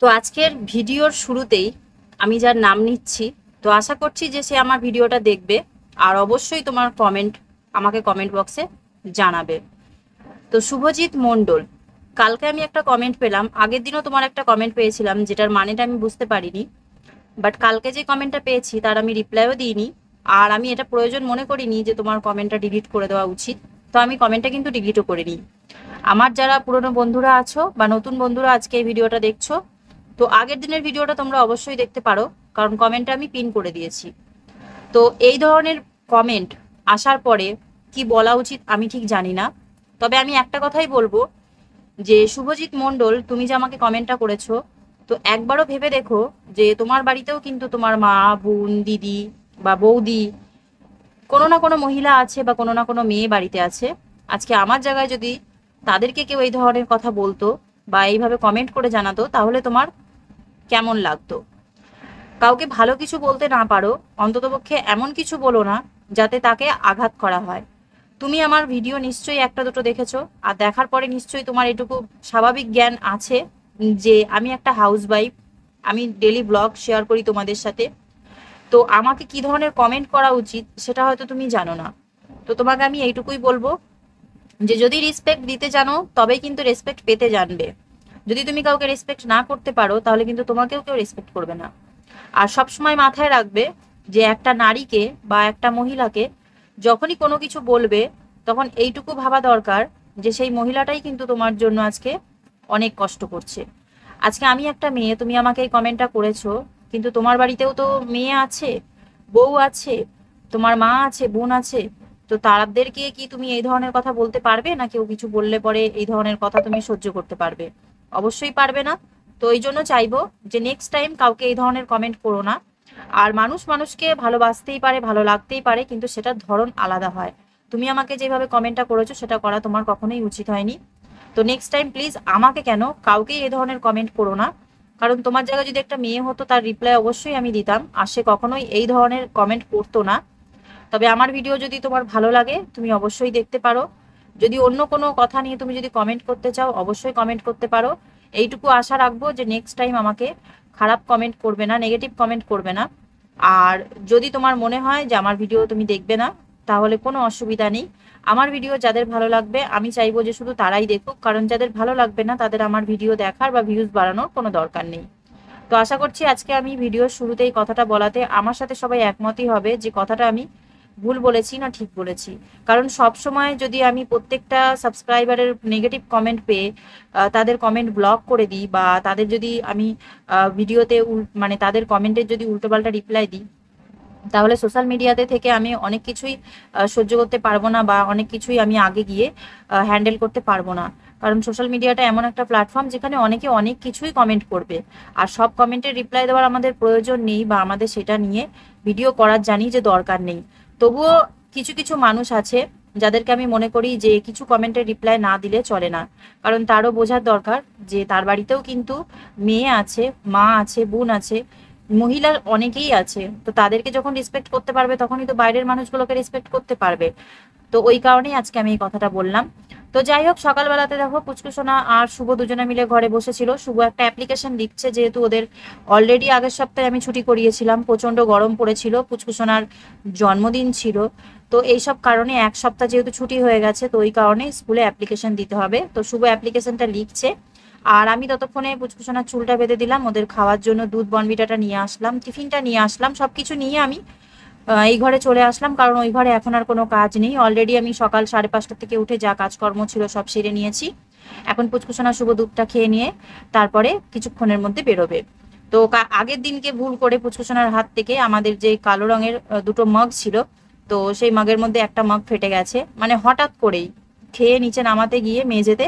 তো আজকের ভিডিওর শুরুতেই আমি যার নাম নিচ্ছি, তো আশা করছি যে সে আমার ভিডিওটা দেখবে আর অবশ্যই তোমার কমেন্ট আমাকে কমেন্ট বক্সে জানাবে। তো শুভজিৎ মণ্ডল, কালকে আমি একটা কমেন্ট পেলাম, আগের দিনও তোমার একটা কমেন্ট পেয়েছিলাম যেটার মানেটা আমি বুঝতে পারিনি, বাট কালকে যে কমেন্টটা পেয়েছি তার আমি রিপ্লাইও দিইনি। আর আমি এটা প্রয়োজন মনে করিনি যে তোমার কমেন্টটা ডিলিট করে দেওয়া উচিত, তো আমি কমেন্টটা কিন্তু ডিলিটও করিনি। আমার যারা পুরনো বন্ধুরা আছো বা নতুন বন্ধুরা আজকে এই ভিডিওটা দেখছো, তো আগের দিনের ভিডিওটা তোমরা অবশ্যই দেখতে পারো, কারণ কমেন্টটা আমি পিন করে দিয়েছি। তো এই ধরনের কমেন্ট আসার পরে কি বলা উচিত আমি ঠিক জানি না, তবে আমি একটা কথাই বলবো যে শুভজিৎ মণ্ডল, তুমি যে আমাকে কমেন্টটা করেছো, তো একবারও ভেবে দেখো যে তোমার বাড়িতেও কিন্তু তোমার মা, বোন, দিদি বা বৌদি, কোনো না কোনো মহিলা আছে বা কোনো না কোনো মেয়ে বাড়িতে আছে। আজকে আমার জায়গায় যদি তাদেরকে কেউ এই ধরনের কথা বলতো বা এইভাবে কমেন্ট করে জানাতো, তাহলে তোমার কেমন লাগতো? কাউকে ভালো কিছু বলতে না পারো, অন্ততপক্ষে এমন কিছু বলো না যাতে তাকে আঘাত করা হয়। তুমি আমার ভিডিও নিশ্চয়ই একটা দুটো দেখেছো, আর দেখার পরে নিশ্চয়ই তোমার এটুকু স্বাভাবিক জ্ঞান আছে যে আমি একটা হাউসওয়াইফ, আমি ডেলি ব্লগ শেয়ার করি তোমাদের সাথে। তো আমাকে কি ধরনের কমেন্ট করা উচিত সেটা হয়তো তুমি জানো না। তো তোমাকে আমি এইটুকুই বলবো যে যদি রেসপেক্ট দিতে জানো তবেই কিন্তু রেসপেক্ট পেতে জানবে। যদি তুমি কাউকে রেসপেক্ট না করতে পারো তাহলে কিন্তু তোমাকেও কেউ রেসপেক্ট করবে না। আর সবসময় মাথায় রাখবে যে একটা নারীকে বা একটা মহিলাকে যখনই কোনো কিছু বলবে, তখন এইটুকু ভাবা দরকার যে সেই মহিলাটাই কিন্তু তোমার জন্য আজকে অনেক কষ্ট করছে। আজকে আমি একটা মেয়ে, তুমি আমাকে এই কমেন্টটা করেছো, কিন্তু তোমার বাড়িতেও তো মেয়ে আছে, বউ আছে, তোমার মা আছে, বোন আছে। তো তাদেরকে কি তুমি এই ধরনের কথা বলতে পারবে, না কেউ কিছু বললে পরে এই ধরনের কথা তুমি সহ্য করতে পারবে? অবশ্যই পারবে না। তো এই জন্য চাইবো যে নেক্সট টাইম কাউকে এই ধরনের কমেন্ট করো না। আর মানুষ মানুষকে ভালোবাসতেই পারে, ভালো লাগতেই পারে, কিন্তু সেটার ধরন আলাদা হয়। তুমি আমাকে যেভাবে কমেন্টটা করেছো সেটা করা তোমার কখনোই উচিত হয়নি। তো নেক্সট টাইম প্লিজ আমাকে কেন, কাউকেই এই ধরনের কমেন্ট করো না। কারণ তোমার জায়গায় যদি একটা মেয়ে হতো তার রিপ্লাই অবশ্যই আমি দিতাম, আর সে কখনোই এই ধরনের কমেন্ট করতো না। তবে আমার ভিডিও যদি তোমার ভালো লাগে তুমি অবশ্যই দেখতে পারো। যদি অন্য কোনো কথা নিয়ে তুমি যদি কমেন্ট করতে চাও অবশ্যই কমেন্ট করতে পারো। এইটুকু আশা রাখবো যে নেক্সট টাইম আমাকে খারাপ কমেন্ট করবে না, নেগেটিভ কমেন্ট করবে না। আর যদি তোমার মনে হয় যে আমার ভিডিও তুমি দেখবে না, তাহলে কোনো অসুবিধা নেই। আমার ভিডিও যাদের ভালো লাগবে আমি চাইবো যে শুধু তারাই দেখুক, কারণ যাদের ভালো লাগবে না তাদের আমার ভিডিও দেখার বা ভিউজ বাড়ানোর কোনো দরকার নেই। তো আশা করছি আজকে আমি ভিডিওর শুরুতেই কথাটা বলাতে আমার সাথে সবাই একমতই হবে যে কথাটা আমি ভুল বলেছি না ঠিক বলেছি। কারণ সব সময় যদি আমি প্রত্যেকটা সাবস্ক্রাইবারের নেগেটিভ কমেন্ট পেয়ে তাদের কমেন্ট ব্লক করে দিই, বা তাদের যদি আমি ভিডিওতে মানে তাদের কমেন্টের যদি উল্টোপাল্টা রিপ্লাই দিই, তাহলে সোশ্যাল মিডিয়াতে থেকে আমি অনেক কিছুই সহ্য করতে পারবো না, বা অনেক কিছুই আমি আগে গিয়ে হ্যান্ডেল করতে পারবো না। কারণ সোশ্যাল মিডিয়াটা এমন একটা প্ল্যাটফর্ম যেখানে অনেকে অনেক কিছুই কমেন্ট করবে, আর সব কমেন্টের রিপ্লাই দেওয়ার আমাদের প্রয়োজন নেই, বা আমাদের সেটা নিয়ে ভিডিও করার জানি যে দরকার নেই। তবুও কিছু কিছু মানুষ আছে যাদেরকে আমি মনে করি যে কিছু কমেন্টের রিপ্লাই না দিলে চলে না। কারণ তারও বোঝার দরকার যে তার বাড়িতেও কিন্তু মেয়ে আছে, মা আছে, বোন আছে, মহিলা অনেকেই আছে। তো তাদেরকে যখন রেসপেক্ট করতে পারবে তখনই তো বাইরের মানুষগুলোকে রেসপেক্ট করতে পারবে। তো ওই কারণেই আজকে আমি এই কথাটা বললাম। তো যাই হোক, সকালবেলাতে দেখো পুচকুসোনা আর শুভ দুজনে মিলে ঘরে বসেছিল। শুভ একটা অ্যাপ্লিকেশন লিখছে, যেহেতু ওদের অলরেডি আগের সপ্তাহে আমি ছুটি করিয়েছিলাম, প্রচন্ড গরম পড়েছিল, পুচকুসোনার জন্মদিন ছিল। তো এইসব কারণে এক সপ্তাহ যেহেতু ছুটি হয়ে গেছে, তো ওই কারণে স্কুলে অ্যাপ্লিকেশন দিতে হবে। তো শুভ অ্যাপ্লিকেশনটা লিখছে, আর আমি ততক্ষণে পুচকুসোনার চুলটা বেঁধে দিলাম, ওদের খাওয়ার জন্য দুধ বনবিটাটা নিয়ে আসলাম, টিফিনটা নিয়ে আসলাম, সবকিছু নিয়ে আমি এই ঘরে চলে আসলাম। কারণ ওই ঘরে এখন আর কোনো কাজ নেই, অলরেডি আমি সকাল 5:30 থেকে উঠে যা কাজকর্ম ছিল সব সেরে নিয়েছি। এখন পুচকুসোনা শুভ দুধটা খেয়ে নিয়ে তারপরে কিছুক্ষণের মধ্যে বেরোবে। তো আগের দিনকে ভুল করে পুচকুসোনার হাত থেকে আমাদের যে কালো রঙের দুটো মগ ছিল, তো সেই মগের মধ্যে একটা মগ ফেটে গেছে, মানে হঠাৎ করেই খেয়ে নিচে নামাতে গিয়ে মেঝেতে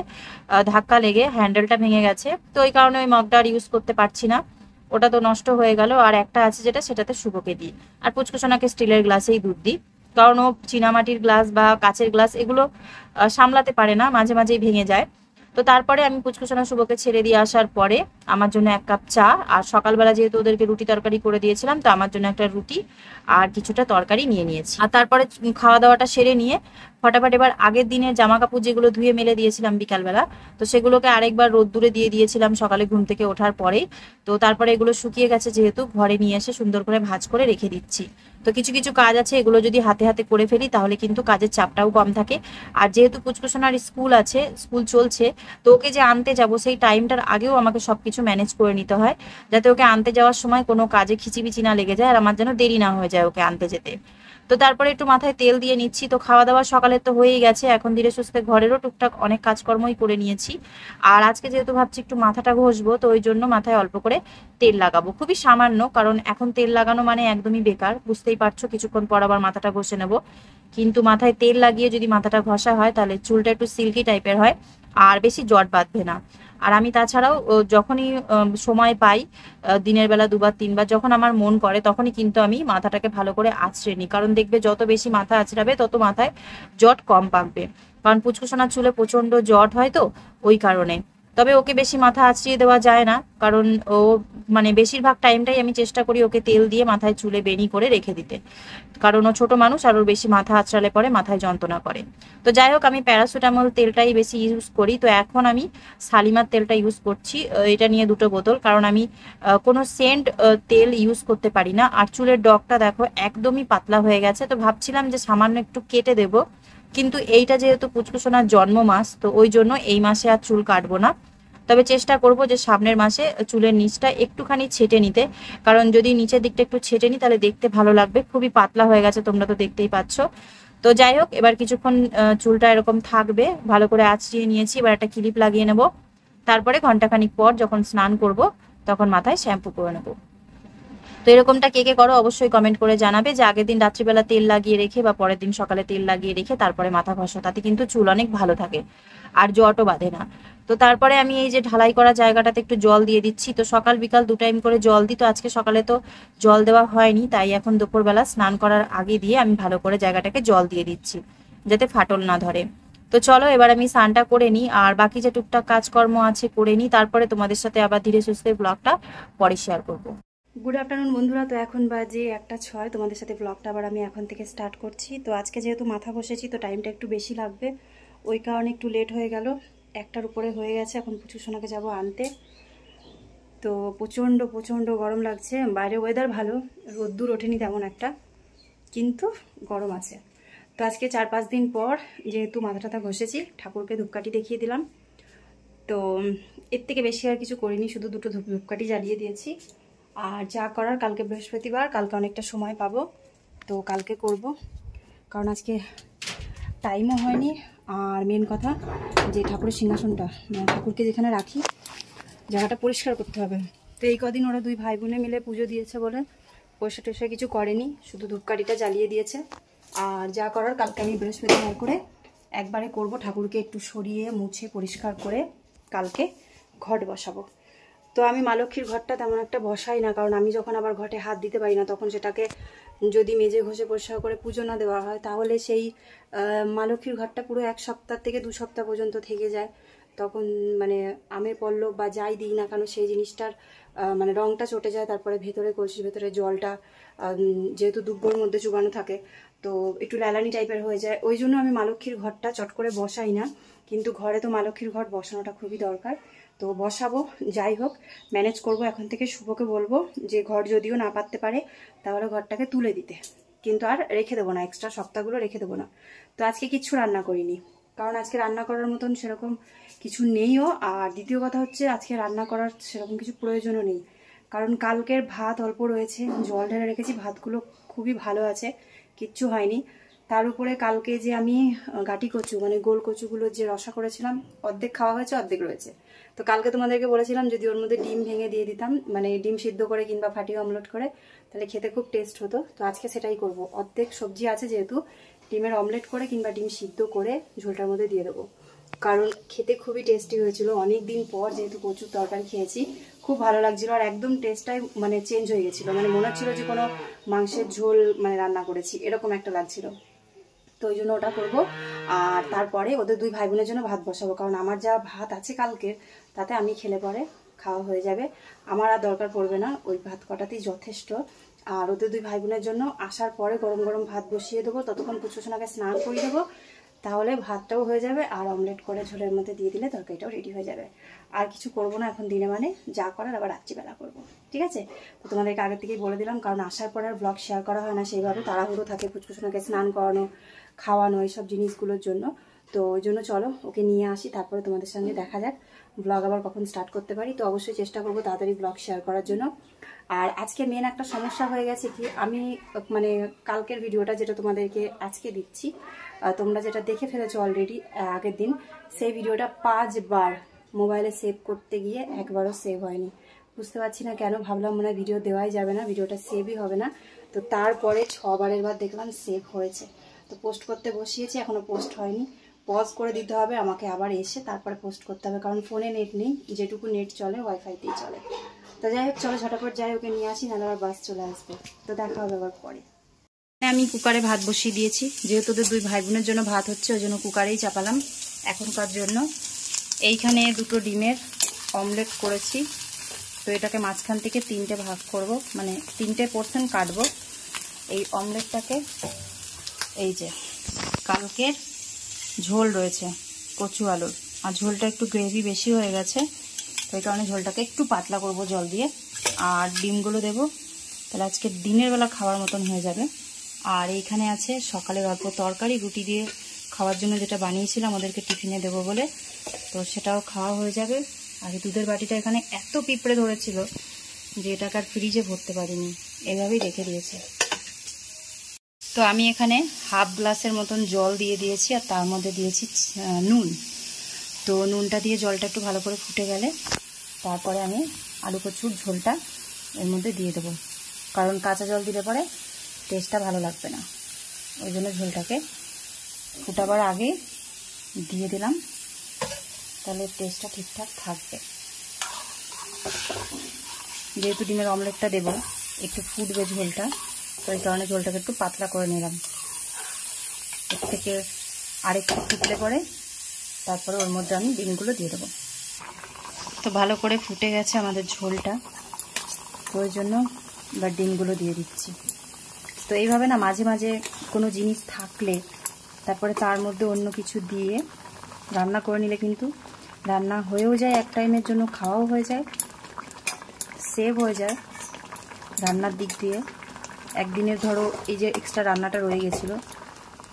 ধাক্কা লেগে হ্যান্ডেলটা ভেঙে গেছে। তো ওই কারণে ওই মগটা আর ইউজ করতে পারছি না, ওটা তো নষ্ট হয়ে গেল। আর একটা আছে যেটা, সেটাতে শুভকে দিই, আর পুচকুসোনাকে স্টিলের গ্লাসেই দুধ দিই। কারণ ও চীনামাটির গ্লাস বা কাচের গ্লাস এগুলো সামলাতে পারে না, মাঝে মাঝেই ভেঙে যায়। তো তারপরে আমি পুচকুসোনা শুভকে ছেড়ে দিয়ে আসার পরে আমার জন্য 1 কাপ চা, আর সকালবেলা যেহেতু ওদেরকে রুটি তরকারি করে দিয়েছিলাম, তো আমার জন্য একটা রুটি আর কিছুটা তরকারি নিয়ে নিয়েছি। আর তারপরে খাওয়া দাওয়াটা সেরে নিয়ে ফটাফট এবার আগের দিনের জামা কাপড় যেগুলো ধুয়ে মেলে দিয়েছিলাম বিকালবেলা, তো সেগুলোকে আরেকবার রোদ্দুরে দিয়ে দিয়েছিলাম সকালে ঘুম থেকে ওঠার পরেই। তো তারপরে এগুলো শুকিয়ে গেছে যেহেতু, ঘরে নিয়ে এসে সুন্দর করে ভাঁজ করে রেখে দিচ্ছি। তো কিছু কিছু কাজ আছে, এগুলো যদি হাতে হাতে করে ফেলি তাহলে কিন্তু কাজের চাপটাও কম থাকে। আর যেহেতু পুচকুসোনার স্কুল আছে, স্কুল চলছে, তো ওকে যে আনতে যাব সেই টাইমটার আগেও আমাকে সবকিছু ম্যানেজ করে নিতে হয়, যাতে ওকে আনতে যাওয়ার সময় কোনো কাজে খিচিবিচি না লেগে যায় আর আমার যেন দেরি না হয়ে যায় ওকে আনতে যেতে। তো তারপরে একটু মাথায় তেল দিয়ে নিচ্ছি। তো খাওয়া দাওয়া সকালে তো হয়েই গেছে, এখন ধীরে সুস্থে ঘরেরও টুকটাক অনেক কাজকর্মই করে নিয়েছি। আর আজকে যেহেতু ভাবছি একটু মাথাটা ঘষবো, তো ওই জন্য মাথায় অল্প করে তেল লাগাবো, খুবই সামান্য, কারণ এখন তেল লাগানো মানে একদমই বেকার, বুঝতেই পারছো, কিছুক্ষণ পর আবার মাথাটা ঘষে নেবো। কিন্তু মাথায় তেল লাগিয়ে যদি মাথাটা ঘষা হয় তাহলে চুলটা একটু সিল্কি টাইপের হয় আর বেশি জট বাঁধবে না। আর আমি তাছাড়াও যখনই সময় পাই, দিনের বেলা 2-3 বার যখন আমার মন করে তখনই কিন্তু আমি মাথাটাকে ভালো করে আঁচড়ে নিই, কারণ দেখবে যত বেশি মাথা আঁচড়াবে তত মাথায় জট কম পাকবে। কারণ পুচকুসোনার চুলে প্রচন্ড জট হয়, তো ওই কারণে। তবে ওকে বেশি মাথা আঁচড়িয়ে দেওয়া যায় না, কারণ ও মানে বেশিরভাগ টাইমটাই আমি চেষ্টা করি ওকে তেল দিয়ে মাথায় চুলে বেনি করে রেখে দিতে, কারণ ও ছোট মানুষ আর ওর বেশি মাথা আঁচড়ালে পরে মাথায় যন্ত্রণা করে। তো যাই হোক, আমি প্যারাসিটামল তেলটাই বেশি ইউজ করি। তো এখন আমি শালিমার তেলটা ইউজ করছি, এটা নিয়ে 2টো বোতল, কারণ আমি কোনো সেন্ট তেল ইউজ করতে পারি না। আর চুলের ডগটা দেখো একদমই পাতলা হয়ে গেছে, তো ভাবছিলাম যে সামান্য একটু কেটে দেব, কিন্তু এইটা যেহেতু পুচকুসোনার জন্ম মাস, তো ওই জন্য এই মাসে আর চুল কাটবো না। তবে চেষ্টা করব যে সামনের মাসে চুলের নিচটা একটুখানি ছেটে নিতে, কারণ যদি নিচের দিকটা একটু ছেটে নিই তাহলে দেখতে ভালো লাগবে। খুবই পাতলা হয়ে গেছে, তোমরা তো দেখতেই পাচ্ছ। তো যাই হোক, এবার কিছুক্ষণ চুলটা এরকম থাকবে, ভালো করে আঁচড়িয়ে নিয়েছি। এবার একটা ক্লিপ লাগিয়ে নেব, তারপরে ঘন্টাখানিক পর যখন স্নান করব তখন মাথায় শ্যাম্পু করে নেব। তো এরকমটা কে কে করো অবশ্যই কমেন্ট করে জানাবে, যে আগের দিন রাত্রিবেলা তেল লাগিয়ে রেখে বা পরের দিন সকালে তেল লাগিয়ে রেখে তারপরে মাথা ঘষো, তাতে কিন্তু চুল অনেক ভালো থাকে আর জটও বাঁধে না। তো তারপরে আমি এই যে ঢালাই করা জায়গাটাতে একটু জল দিয়ে দিচ্ছি। তো সকাল বিকাল 2 টাইম করে জল দিই, তো আজকে সকালে তো জল দেওয়া হয়নি, তাই এখন দুপুরবেলা স্নান করার আগে দিয়ে আমি ভালো করে জায়গাটাকে জল দিয়ে দিচ্ছি, যাতে ফাটল না ধরে। তো চলো এবার আমি স্নানটা করে নিই, আর বাকি যে টুকটাক কাজকর্ম আছে করে নিই, তারপরে তোমাদের সাথে আবার ধীরে সুস্থে ব্লগটা পরে শেয়ার করবো। গুড আফটারনুন বন্ধুরা। তো এখন বাজে 1টা 6, তোমাদের সাথে ব্লগটা আবার আমি এখন থেকে স্টার্ট করছি। তো আজকে যেহেতু মাথা ঘষেছি তো টাইমটা একটু বেশি লাগবে, ওই কারণে একটু লেট হয়ে গেল, 1টার উপরে হয়ে গেছে। এখন পুচুসোনাকে যাব আনতে। তো প্রচণ্ড প্রচণ্ড গরম লাগছে, বাইরে ওয়েদার ভালো, রোদ্দুর ওঠেনি তেমন একটা, কিন্তু গরম আছে। তো আজকে 4-5 দিন পর যেহেতু মাথা টাথা ঘষেছি, ঠাকুরকে ধূপকাঠি দেখিয়ে দিলাম। তো এর থেকে বেশি আর কিছু করিনি, শুধু 2টো ধূপকাঠি জ্বালিয়ে দিয়েছি। আর যা করার, কালকে বৃহস্পতিবার, কালকে অনেকটা সময় পাবো, তো কালকে করব, কারণ আজকে টাইমও হয়নি। আর মেন কথা যে ঠাকুরের সিংহাসনটা, মানে ঠাকুরকে যেখানে রাখি জায়গাটা পরিষ্কার করতে হবে। তো এই কদিন ওরা 2 ভাই বোনে মিলে পুজো দিয়েছে বলে পয়সা টয়সা কিছু করেনি, শুধু ধূপকাঠিটা জ্বালিয়ে দিয়েছে। আর যা করার কালকে আমি বৃহস্পতিবার করে একবারে করব, ঠাকুরকে একটু সরিয়ে মুছে পরিষ্কার করে কালকে ঘট বসাবো। তো আমি মা লক্ষ্মীর ঘরটা তেমন একটা বসাই না, কারণ আমি যখন আবার ঘটে হাত দিতে পারি না, তখন সেটাকে যদি মেজে ঘষে পরিষ্কার করে পুজো না দেওয়া হয় তাহলে সেই মা লক্ষ্মীর ঘরটা পুরো 1 সপ্তাহ থেকে 2 সপ্তাহ পর্যন্ত থেকে যায়। তখন মানে আমের পল্লব বা যাই দিই না কেন সেই জিনিসটার মানে রংটা চটে যায়, তারপরে ভেতরে কলসির ভেতরে জলটা যেহেতু দুব্বর মধ্যে চুবানো থাকে তো একটু ল্যালানি টাইপের হয়ে যায়। ওই জন্য আমি মা লক্ষ্মীর ঘরটা চট করে বসাই না, কিন্তু ঘরে তো মা লক্ষ্মীর ঘর বসানোটা খুবই দরকার, তো বসাবো। যাই হোক, ম্যানেজ করব। এখন থেকে শুভকে বলবো যে ঘর যদিও না পাততে পারে তাহলে ঘরটাকে তুলে দিতে, কিন্তু আর রেখে দেবো না, এক্সট্রা সপ্তাহগুলো রেখে দেবো না। তো আজকে কিচ্ছু রান্না করিনি, কারণ আজকে রান্না করার মতন সেরকম কিছু নেইও। আর দ্বিতীয় কথা হচ্ছে আজকে রান্না করার সেরকম কিছু প্রয়োজনও নেই, কারণ কালকের ভাত অল্প রয়েছে, জল ঢেলে রেখেছি, ভাতগুলো খুবই ভালো আছে, কিচ্ছু হয়নি। তার উপরে কালকে যে আমি গাটি কচু মানে গোল কচুগুলো যে রসা করেছিলাম, অর্ধেক খাওয়া হয়েছে, অর্ধেক রয়েছে। তো কালকে তোমাদেরকে বলেছিলাম যদি ওর মধ্যে ডিম ভেঙে দিয়ে দিতাম, মানে ডিম সিদ্ধ করে কিংবা ফাটিয়ে অমলেট করে, তাহলে খেতে খুব টেস্ট হতো। তো আজকে সেটাই করব, অর্ধেক সবজি আছে যেহেতু, ডিমের অমলেট করে কিংবা ডিম সিদ্ধ করে ঝোলটার মধ্যে দিয়ে দেবো, কারণ খেতে খুবই টেস্টি হয়েছিল। অনেক দিন পর যেহেতু কচুর তরকারি খেয়েছি, খুব ভালো লাগছিল, আর একদম টেস্টটাই মানে চেঞ্জ হয়ে গেছিলো, মানে মনে হচ্ছিল যে কোনো মাংসের ঝোল মানে রান্না করেছি, এরকম একটা লাগছিল। তো ওই জন্য ওটা করবো। আর তারপরে ওদের 2 ভাই বোনের জন্য ভাত বসাবো, কারণ আমার যা ভাত আছে কালকে তাতে আমি খেলে পরে খাওয়া হয়ে যাবে, আমার আর দরকার পড়বে না, ওই ভাত কটাতেই যথেষ্ট। আর ওদের 2 ভাই বোনের জন্য আসার পরে গরম গরম ভাত বসিয়ে দেবো, ততক্ষণ পুচকুসোনাকে স্নান করিয়ে দেবো, তাহলে ভাতটাও হয়ে যাবে আর অমলেট করে ঝোলের মধ্যে দিয়ে দিলে তরকারিটাও রেডি হয়ে যাবে। আর কিছু করবো না এখন দিনে, মানে যা করার আবার রাত্রিবেলা করবো, ঠিক আছে? তো তোমাদেরকে আগের থেকেই বলে দিলাম, কারণ আসার পর আর ব্লগ শেয়ার করা হয় না সেইভাবে, তাড়াহুড়ো থাকে পুচকুসোনাকে স্নান করানো, খাওয়ানো, এইসব জিনিসগুলোর জন্য। তো ওই জন্য চলো ওকে নিয়ে আসি, তারপরে তোমাদের সঙ্গে দেখা যাক ব্লগ আবার কখন স্টার্ট করতে পারি। তো অবশ্যই চেষ্টা করবো তাড়াতাড়ি ব্লগ শেয়ার করার জন্য। আর আজকে মেন একটা সমস্যা হয়ে গেছে কি, আমি মানে কালকের ভিডিওটা যেটা তোমাদেরকে আজকে দিচ্ছি, তোমরা যেটা দেখে ফেলেছো অলরেডি আগের দিন, সেই ভিডিওটা 5 বার মোবাইলে সেভ করতে গিয়ে একবারও সেভ হয়নি। বুঝতে পারছি না কেন, ভাবলাম মনে হয় ভিডিও দেওয়াই যাবে না, ভিডিওটা সেভই হবে না। তো তারপরে 6 বারের বার দেখলাম সেভ হয়েছে। তো পোস্ট করতে বসিয়েছি, এখনও পোস্ট হয়নি। পজ করে দিতে হবে আমাকে, আবার এসে তারপরে পোস্ট করতে হবে, কারণ ফোনে নেট নেই, যেটুকু নেট চলে ওয়াইফাইতেই চলে। তো যাই হোক, চলো ঝটাপট যাই, ওকে নিয়ে আসি, নাহলে আবার বাস চলে আসবে। তো দেখা হবে আবার পরে। আমি কুকারে ভাত বসিয়ে দিয়েছি, যেহেতু ওদের 2 ভাই বোনের জন্য ভাত হচ্ছে, ওই জন্য কুকারেই চাপালাম এখনকার জন্য। এইখানে 2টো ডিমের অমলেট করেছি। তো এটাকে মাঝখান থেকে 3টে ভাগ করব, মানে 3টে পোর্শন কাটবো। এই অমলেটটাকে, এই যে কালকের ঝোল রয়েছে কচু আলুর, আর ঝোলটা একটু গ্রেভি বেশি হয়ে গেছে, তো এই কারণে ঝোলটাকে একটু পাতলা করব জল দিয়ে। আর ডিমগুলো দেব, তাহলে আজকে দিনের বেলা খাওয়ার মতন হয়ে যাবে। আর এইখানে আছে সকালের অল্প তরকারি, রুটি দিয়ে খাওয়ার জন্য যেটা বানিয়েছিলাম ওদেরকে টিফিনে দেবো বলে, তো সেটাও খাওয়া হয়ে যাবে। আর দুধের বাটিটা এখানে এত পিঁপড়ে ধরেছিল যে এটাকে আর ফ্রিজে ভরতে পারিনি, এভাবেই রেখে দিয়েছে। তো আমি এখানে হাফ গ্লাসের মতন জল দিয়ে দিয়েছি, আর তার মধ্যে দিয়েছি নুন। তো নুনটা দিয়ে জলটা একটু ভালো করে ফুটে গেলে তারপরে আমি আলু কচুর ঝোলটা এর মধ্যে দিয়ে দেবো, কারণ কাঁচা জল দিলে পরে টেস্টটা ভালো লাগবে না, ওই জন্য ঝোলটাকে ফুটাবার আগে দিয়ে দিলাম, তাহলে টেস্টটা ঠিকঠাক থাকবে। যেহেতু ডিমের অমলেটটা দেবো, একটু ফুটবে ঝোলটা, তো এই কারণে ঝোলটাকে একটু পাতলা করে নিলাম। এর থেকে আরেকটু ফুটলে পরে তারপরে ওর মধ্যে আমি ডিমগুলো দিয়ে দেবো। তো ভালো করে ফুটে গেছে আমাদের ঝোলটা, তো ওই জন্য এবার ডিমগুলো দিয়ে দিচ্ছি। তো এইভাবে না মাঝে মাঝে কোনো জিনিস থাকলে তারপরে তার মধ্যে অন্য কিছু দিয়ে রান্না করে নিলে কিন্তু রান্না হয়েও যায়, এক টাইমের জন্য খাওয়াও হয়ে যায়, সেভ হয়ে যায় রান্নার দিক দিয়ে। একদিনের ধরো এই যে এক্সট্রা রান্নাটা রয়ে গেছিলো,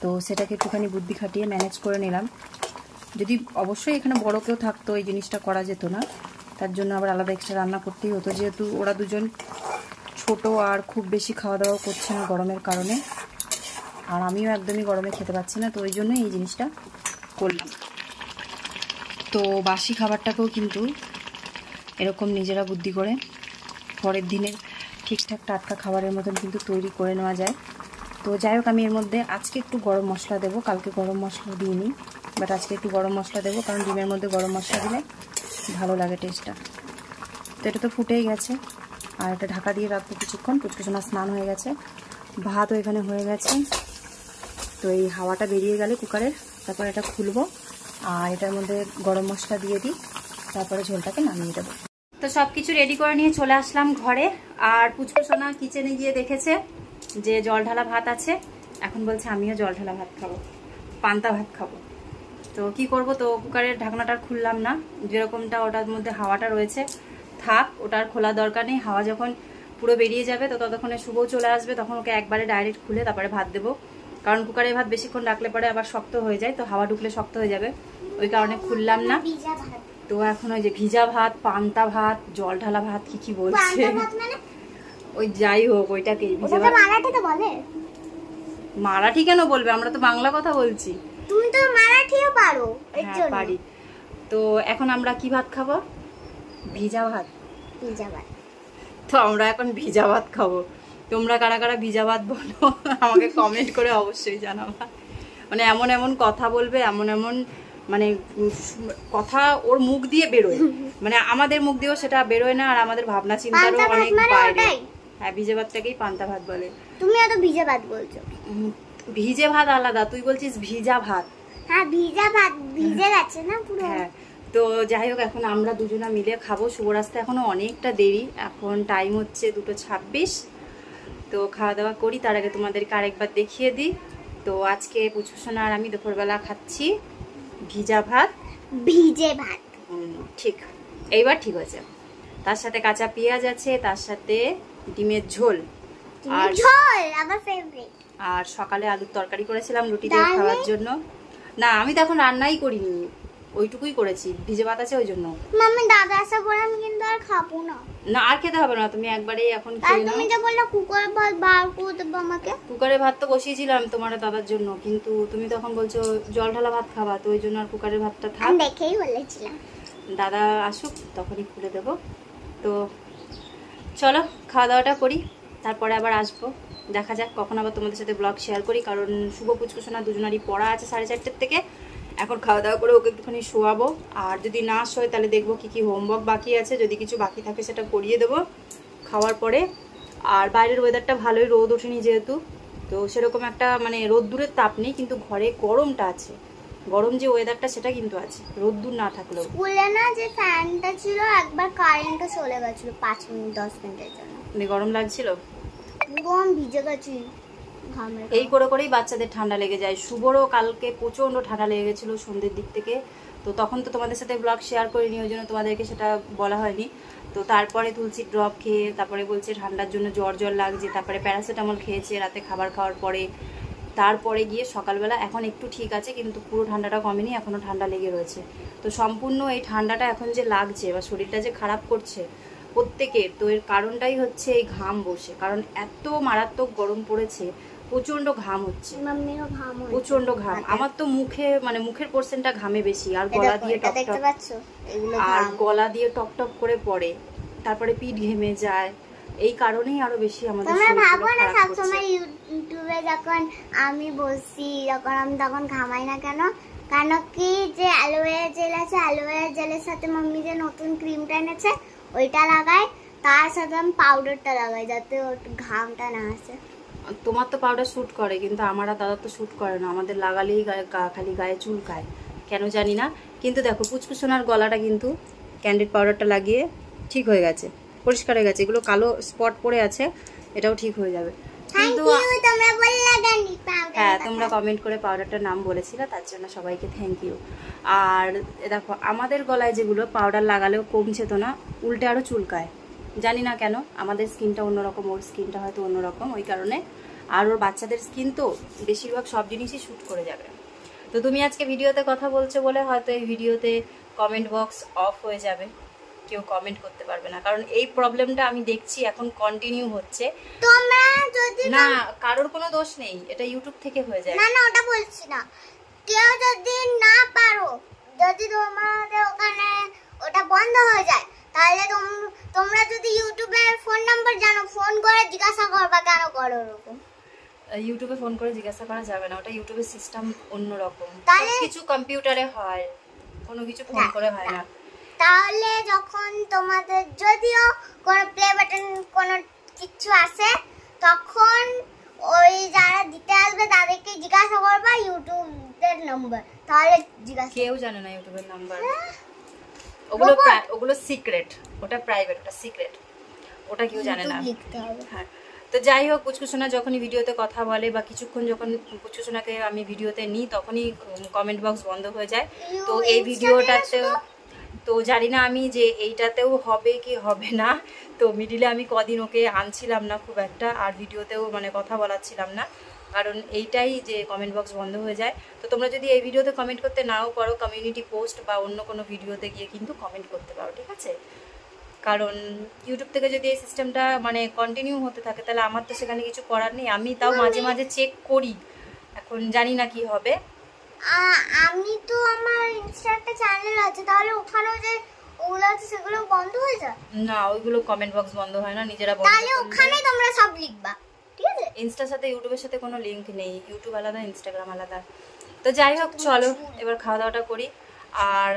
তো সেটাকে একটুখানি বুদ্ধি খাটিয়ে ম্যানেজ করে নিলাম। যদি অবশ্যই এখানে বড় কেউ থাকতো এই জিনিসটা করা যেত না, তার জন্য আবার আলাদা এক্সট্রা রান্না করতেই হতো, যেহেতু ওরা দুজন ছোট আর খুব বেশি খাওয়া দাওয়া করছে না গরমের কারণে, আর আমিও একদমই গরমে খেতে পাচ্ছি না, তো ওই জন্য এই জিনিসটা করলাম। তো বাসি খাবারটাকেও কিন্তু এরকম নিজেরা বুদ্ধি করে পরের দিনের ঠিকঠাক টাটকা খাবারের মতন কিন্তু তৈরি করে নেওয়া যায়। তো যাই হোক, আমি এর মধ্যে আজকে একটু গরম মশলা দেবো, কালকে গরম মশলা দিইনি, বাট আজকে একটু গরম মশলা দেবো, কারণ ডিমের মধ্যে গরম মশলা দিলে ভালো লাগে টেস্টটা। তো এটা তো ফুটেই গেছে, আর এটা ঢাকা দিয়ে রাখবো কিছুক্ষণ। পুচকুসোনা স্নান হয়ে গেছে, ভাতও এখানে হয়ে গেছে। তো এই হাওয়াটা বেরিয়ে গেলে কুকারের, তারপর এটা খুলবো আর এটার মধ্যে গরম মশলা দিয়ে দিই, তারপরে ঝোলটাকে নামিয়ে দেবো। তো সব কিছু রেডি করে নিয়ে চলে আসলাম ঘরে, আর পুচকুসোনা কিচেনে গিয়ে দেখেছে যে জল ঢালা ভাত আছে, এখন বলছে আমিও জল ঢালা ভাত খাবো, পান্তা ভাত খাবো। তো কি করব, তো কুকারের ঢাকনাটা খুললাম না, যেরকমটা ওটার মধ্যে হাওয়াটা রয়েছে থাক, ওটার খোলা দরকার নেই। হাওয়া যখন পুরো বেরিয়ে যাবে তো ততক্ষণে শুভও চলে আসবে, তখন ওকে একবারে ডাইরেক্ট খুলে তারপরে ভাত দেবো, কারণ কুকারে ভাত বেশিক্ষণ রাখলে পরে আবার শক্ত হয়ে যায়, তো হাওয়া ঢুকলে শক্ত হয়ে যাবে, ওই কারণে খুললাম না। তো এখন ওই যে ভিজা ভাত, পান্তা ভাত, জল ঢালা ভাত কি কি বলছে, ওই যাই হোক ওইটাকেই ভিজা ভাত। মারাঠি কেন বলবে, আমরা তো বাংলা কথা বলছি। তুমি তো মারাঠিও পারো। হ্যাঁ পারি। তো এখন আমরা কি ভাত খাবো? ভিজা ভাত। ভিজা ভাত। তো আমরা এখন ভিজা ভাত খাবো। তোমরা কারা কারা ভিজা ভাত বলো আমাকে কমেন্ট করে অবশ্যই জানাবা। মানে এমন এমন কথা বলবে, এমন এমন মানে কথা ওর মুখ দিয়ে বেরোয়, মানে আমাদের মুখ দিয়েও সেটা বেরোয় না, আর আমাদের ভাবনা চিন্তারও অনেক বাইরে। হ্যাঁ, ভিজে ভাতটাকেই পান্তা ভাত বলে। তুমি এত ভিজা ভাত বলছো। ভিজে ভাত আলাদা, তুই বলছিস ভিজা ভাত। হ্যাঁ, ভিজা ভাত ভিজে গেছে না পুরো। হ্যাঁ, তো যাই হোক এখন আমরা দুজনা মিলে খাবো। শুভ রাস্তা এখনো অনেকটা দেরি, এখন টাইম হচ্ছে 2:26। তো খাওয়া দাওয়া করি, তার আগে তোমাদেরকে আরেকবার দেখিয়ে দিই তো আজকে পুচকুসোনা আর আমি দুপুরবেলা খাচ্ছি ভিজা ভাত। ভিজে ভাত। ঠিক, এইবার ঠিক হয়েছে। তার সাথে কাঁচা পেঁয়াজ আছে, তার সাথে ডিমের ঝোল, আর ঝোল আমার ফেভারিট। আর সকালে আলুর তরকারি করেছিলাম রুটি দিয়ে খাওয়ার জন্য। না, আমি তো এখন রান্নাই করিনি, ওইটুকুই করেছি। ভিজে ভাত আছে ওই জন্য। মাম্মি দাদা আসা পরে আমি কিন্তু আর খাবো না। না, আর খেতে হবে না, তুমি একবারেই এখন আর খেয়ে নাও। তুমি যে বললে কুকার ভাত বার করে দেবো আমাকে। কুকারে ভাত তো বসিয়েছিলাম তোমার দাদার জন্য, কিন্তু তুমি তখন বলছো জল ঢালা ভাত খাবা, তো ওই জন্য আর কুকারের ভাতটা থাক। আমি দেখেই বলেছিলাম দাদা আসুক তখনই খুলে দেবো। তো চলো খাওয়া দাওয়াটা করি, তারপরে আবার আসবো। দেখা যাক কখন আবার তোমাদের সাথে ব্লগ শেয়ার করি, কারণ শুভ পুচকুসোনা দুজনারই পড়া আছে 4:30 থেকে। এখন খাওয়া দাওয়া করে ওকে একটুখানি শোয়াবো, আর যদি না শোয় তাহলে দেখবো কি কি হোমওয়ার্ক বাকি আছে, যদি কিছু বাকি থাকে সেটা করিয়ে দেবো খাওয়ার পরে। আর বাইরের ওয়েদারটা ভালোই, রোদ ওঠেনি যেহেতু, তো সেরকম একটা মানে রোদ্দুরের তাপ নেই, কিন্তু ঘরে গরমটা আছে। গরম যে ওয়েদারটা সেটা কিন্তু আছে, রোদ্দুর না থাকলেও। স্কুলে না যে ফ্যানটা ছিল একবার কারেন্টও চলে গেছিল 5 মিনিট 10 মিনিটের জন্য। গরম লাগছিল, পুরো আমি ভিজে গেছি ঘামে। এই করে করেই বাচ্চাদের ঠান্ডা লেগে যায়। শুভরও কালকে প্রচণ্ড ঠান্ডা লেগে গেছিলো সন্ধ্যের দিক থেকে, তো তখন তো তোমাদের সাথে ব্লগ শেয়ার করিনি, ওই জন্য তোমাদেরকে সেটা বলা হয়নি। তো তারপরে তুলসী ড্রপ খেয়ে তারপরে বলছে ঠান্ডার জন্য জ্বর জ্বর লাগছে, তারপরে প্যারাসিটামল খেয়েছে রাতে খাবার খাওয়ার পরে। তারপরে গিয়ে সকালবেলা এখন একটু ঠিক আছে, কিন্তু পুরো ঠান্ডাটা কমেনি, এখনও ঠান্ডা লেগে রয়েছে। তো সম্পূর্ণ এই ঠান্ডাটা এখন যে লাগছে বা শরীরটা যে খারাপ করছে প্রত্যেকের, তো এর কারণটাই হচ্ছে এই ঘাম বসে, কারণ এত মারাত্মক গরম পড়েছে, প্রচন্ড ঘাম হচ্ছে, মাম্মিরও ঘাম হচ্ছে প্রচন্ড ঘাম। আমার তো মুখে মানে মুখের পোর্শনটা ঘামে বেশি, আর গলা দিয়ে টপ দেখতে টপ, পাচ্ছো এগুলো আর ঘাম। গলা দিয়ে টপ টপ করে পড়ে, তারপরে পিঠ ঘেমে যায়। এই কারণেই আরো বেশি আমাদের তোমরা শরীরগুলো ভাবো না খারাপ সবসময় করছে। ইউটিউবে যখন আমি বসি যখন আমি তখন ঘামাই না কেন? কেন কি যে অ্যালোভেরা জেল আছে, অ্যালোভেরা জেলের সাথে মাম্মি যে নতুন ক্রিমটা এনেছে ওইটা লাগাই, তার সাথে আমি পাউডারটা লাগাই যাতে ওর ঘামটা না আসে। তোমার তো পাউডার শ্যুট করে, কিন্তু আমার আর দাদার তো শ্যুট করে না। আমাদের লাগালেই খালি গায়ে চুলকায়, কেন জানি না। কিন্তু দেখো পুচকুসোনার গলাটা কিন্তু ক্যান্ডিড পাউডারটা লাগিয়ে ঠিক হয়ে গেছে, পরিষ্কার হয়ে গেছে। এগুলো কালো স্পট পড়ে আছে, এটাও ঠিক হয়ে যাবে। কিন্তু তোমরা বললে গানি পাউডার। হ্যাঁ, তোমরা কমেন্ট করে পাউডারটার নাম বলেছিলে, তার জন্য সবাইকে থ্যাংক ইউ। আর দেখো আমাদের গলায় যেগুলো পাউডার লাগালেও কমছে তো না, উল্টে আরও চুলকায়। জানি না কেন, আমাদের স্কিনটা অন্যরকম, ওর স্কিনটা হয়তো অন্যরকম, ওই কারণে। আর ওর বাচ্চাদের স্কিন তো বেশিরভাগ সব জিনিসই শ্যুট করে যাবে। তো তুমি আজকে ভিডিওতে কথা বলছো বলে হয়তো এই ভিডিওতে কমেন্ট বক্স অফ হয়ে যাবে, কেউ কমেন্ট করতে পারবে না, কারণ এই প্রবলেমটা আমি দেখছি এখন কন্টিনিউ হচ্ছে। তোমরা যদি না, কারোর কোনো দোষ নেই, এটা ইউটিউব থেকে হয়ে যায়। না না ওটা বলছি না, কেউ যদি না পারো, যদি তোমাদের ওখানে ওটা বন্ধ হয়ে যায়, তাহলে তোমরা যদি ইউটিউবের ফোন নাম্বার জানো, ফোন করে জিজ্ঞাসা করবা কেন করো ওরকম। ইউটিউবে ফোন করে জিজ্ঞাসা করা যাবে না, ওটা ইউটিউবের সিস্টেম অন্যরকম। তাহলে কিছু কম্পিউটারে হয়, কোনো কিছু ফোন করে হয় না। তাহলে যখন তোমাদের যদিও কোনো প্লে বাটন কোনো কিছু আসে, তখন ওই যারা দিতে আসবে তাদেরকে জিজ্ঞাসা করবা ইউটিউবের নাম্বার, তাহলে জিজ্ঞাসা। কেউ জানে না ইউটিউবের নাম্বার, ওগুলো সিক্রেট, ওটা প্রাইভেট, ওটা সিক্রেট, ওটা কেউ জানে না। লিখতে হবে। হ্যাঁ, তো যাই হোক, পুচকুসোনা যখনই ভিডিওতে কথা বলে বা কিছুক্ষণ যখন পুচকুসোনাকে আমি ভিডিওতে নিই, তখনই কমেন্ট বক্স বন্ধ হয়ে যায়। তো এই ভিডিওটাতেও তো জানি না আমি যে এইটাতেও হবে কি হবে না। তো মিডিলে আমি কদিন ওকে আনছিলাম না খুব একটা, আর ভিডিওতেও মানে কথা বলাচ্ছিলাম না, কারণ এইটাই যে কমেন্ট বক্স বন্ধ হয়ে যায়। তো তোমরা যদি এই ভিডিওতে কমেন্ট করতে নাও পারো, কমিউনিটি পোস্ট বা অন্য কোনো ভিডিওতে গিয়ে কিন্তু কমেন্ট করতে পারো, ঠিক আছে? কারণ ইউটিউব থেকে যদি এই সিস্টেমটা মানে কন্টিনিউ হতে থাকে, তাহলে আমার তো সেখানে কিছু করার নেই। আমি তাও মাঝে মাঝে চেক করি, এখন জানি না কি হবে। আমি তো আমার ইনস্টা একটা চ্যানেল আছে, তাহলে ওখানেও যে ওগুলো আছে সেগুলো বন্ধ হয়ে যায় না, ওইগুলো কমেন্ট বক্স বন্ধ হয় না, নিজেরা বন্ধ। তাহলে ওখানে তোমরা সব লিখবা, ঠিক আছে? ইনস্টার সাথে ইউটিউবের সাথে কোনো লিঙ্ক নেই, ইউটিউব আলাদা, ইনস্টাগ্রাম আলাদা। তো যাই হোক, চলো এবার খাওয়া দাওয়াটা করি। আর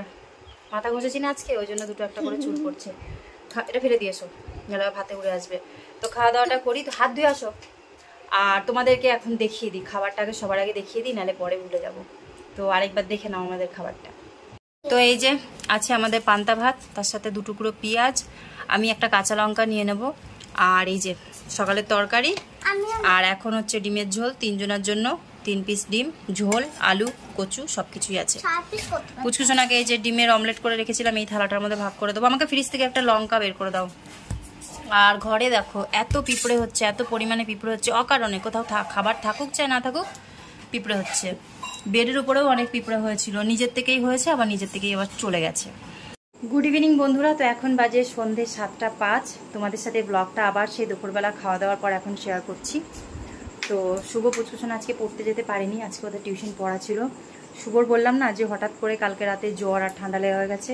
মাথা ঘষেছি না আজকে, ওই জন্য দুটো একটা করে চুল পড়ছে। এটা ফেলে দিয়ে এসো, গেলে ভাতে উড়ে আসবে। তো খাওয়া দাওয়াটা করি, তো হাত ধুয়ে আসো। আর তোমাদেরকে এখন দেখিয়ে দিই খাবারটাকে, সবার আগে দেখিয়ে দিই, নাহলে পরে ভুলে যাবো। তো আরেকবার দেখে নাও আমাদের খাবারটা। তো এই যে আছে আমাদের পান্তা ভাত, তার সাথে 2 টুকরো পেঁয়াজ, আমি একটা কাঁচা লঙ্কা নিয়ে নেব, আর এই যে সকালের তরকারি, আর এখন হচ্ছে ডিমের ঝোল 3 জনের জন্য, 3 পিস ডিম, ঝোল, আলু, কচু সব কিছুই আছে। 4 পিস করতে পারি। পুচকুসোনাকে এই যে ডিমের অমলেট করে রেখেছিলাম, এই থালাটার মধ্যে ভাগ করে দেবো। আমাকে ফ্রিজ থেকে একটা লঙ্কা বের করে দাও। আর ঘরে দেখো এত পিঁপড়ে হচ্ছে, এত পরিমাণে পিঁপড়ে হচ্ছে অকারণে, কোথাও খাবার থাকুক চাই না থাকুক পিঁপড়ে হচ্ছে। বেডের উপরেও অনেক পিঁপড়ে হয়েছিল, নিজের থেকেই হয়েছে, আবার নিজের থেকেই আবার চলে গেছে। গুড ইভিনিং বন্ধুরা, তো এখন বাজে সন্ধ্যে 7:05। তোমাদের সাথে ব্লগটা আবার সেই দুপুরবেলা খাওয়া দাওয়ার পর এখন শেয়ার করছি। তো শুভ পুচকুসোনা আজকে পড়তে যেতে পারেনি, আজকে ওদের টিউশন পড়া ছিল। শুভর বললাম না যে হঠাৎ করে কালকে রাতে জ্বর আর ঠান্ডা লেগে হয়ে গেছে,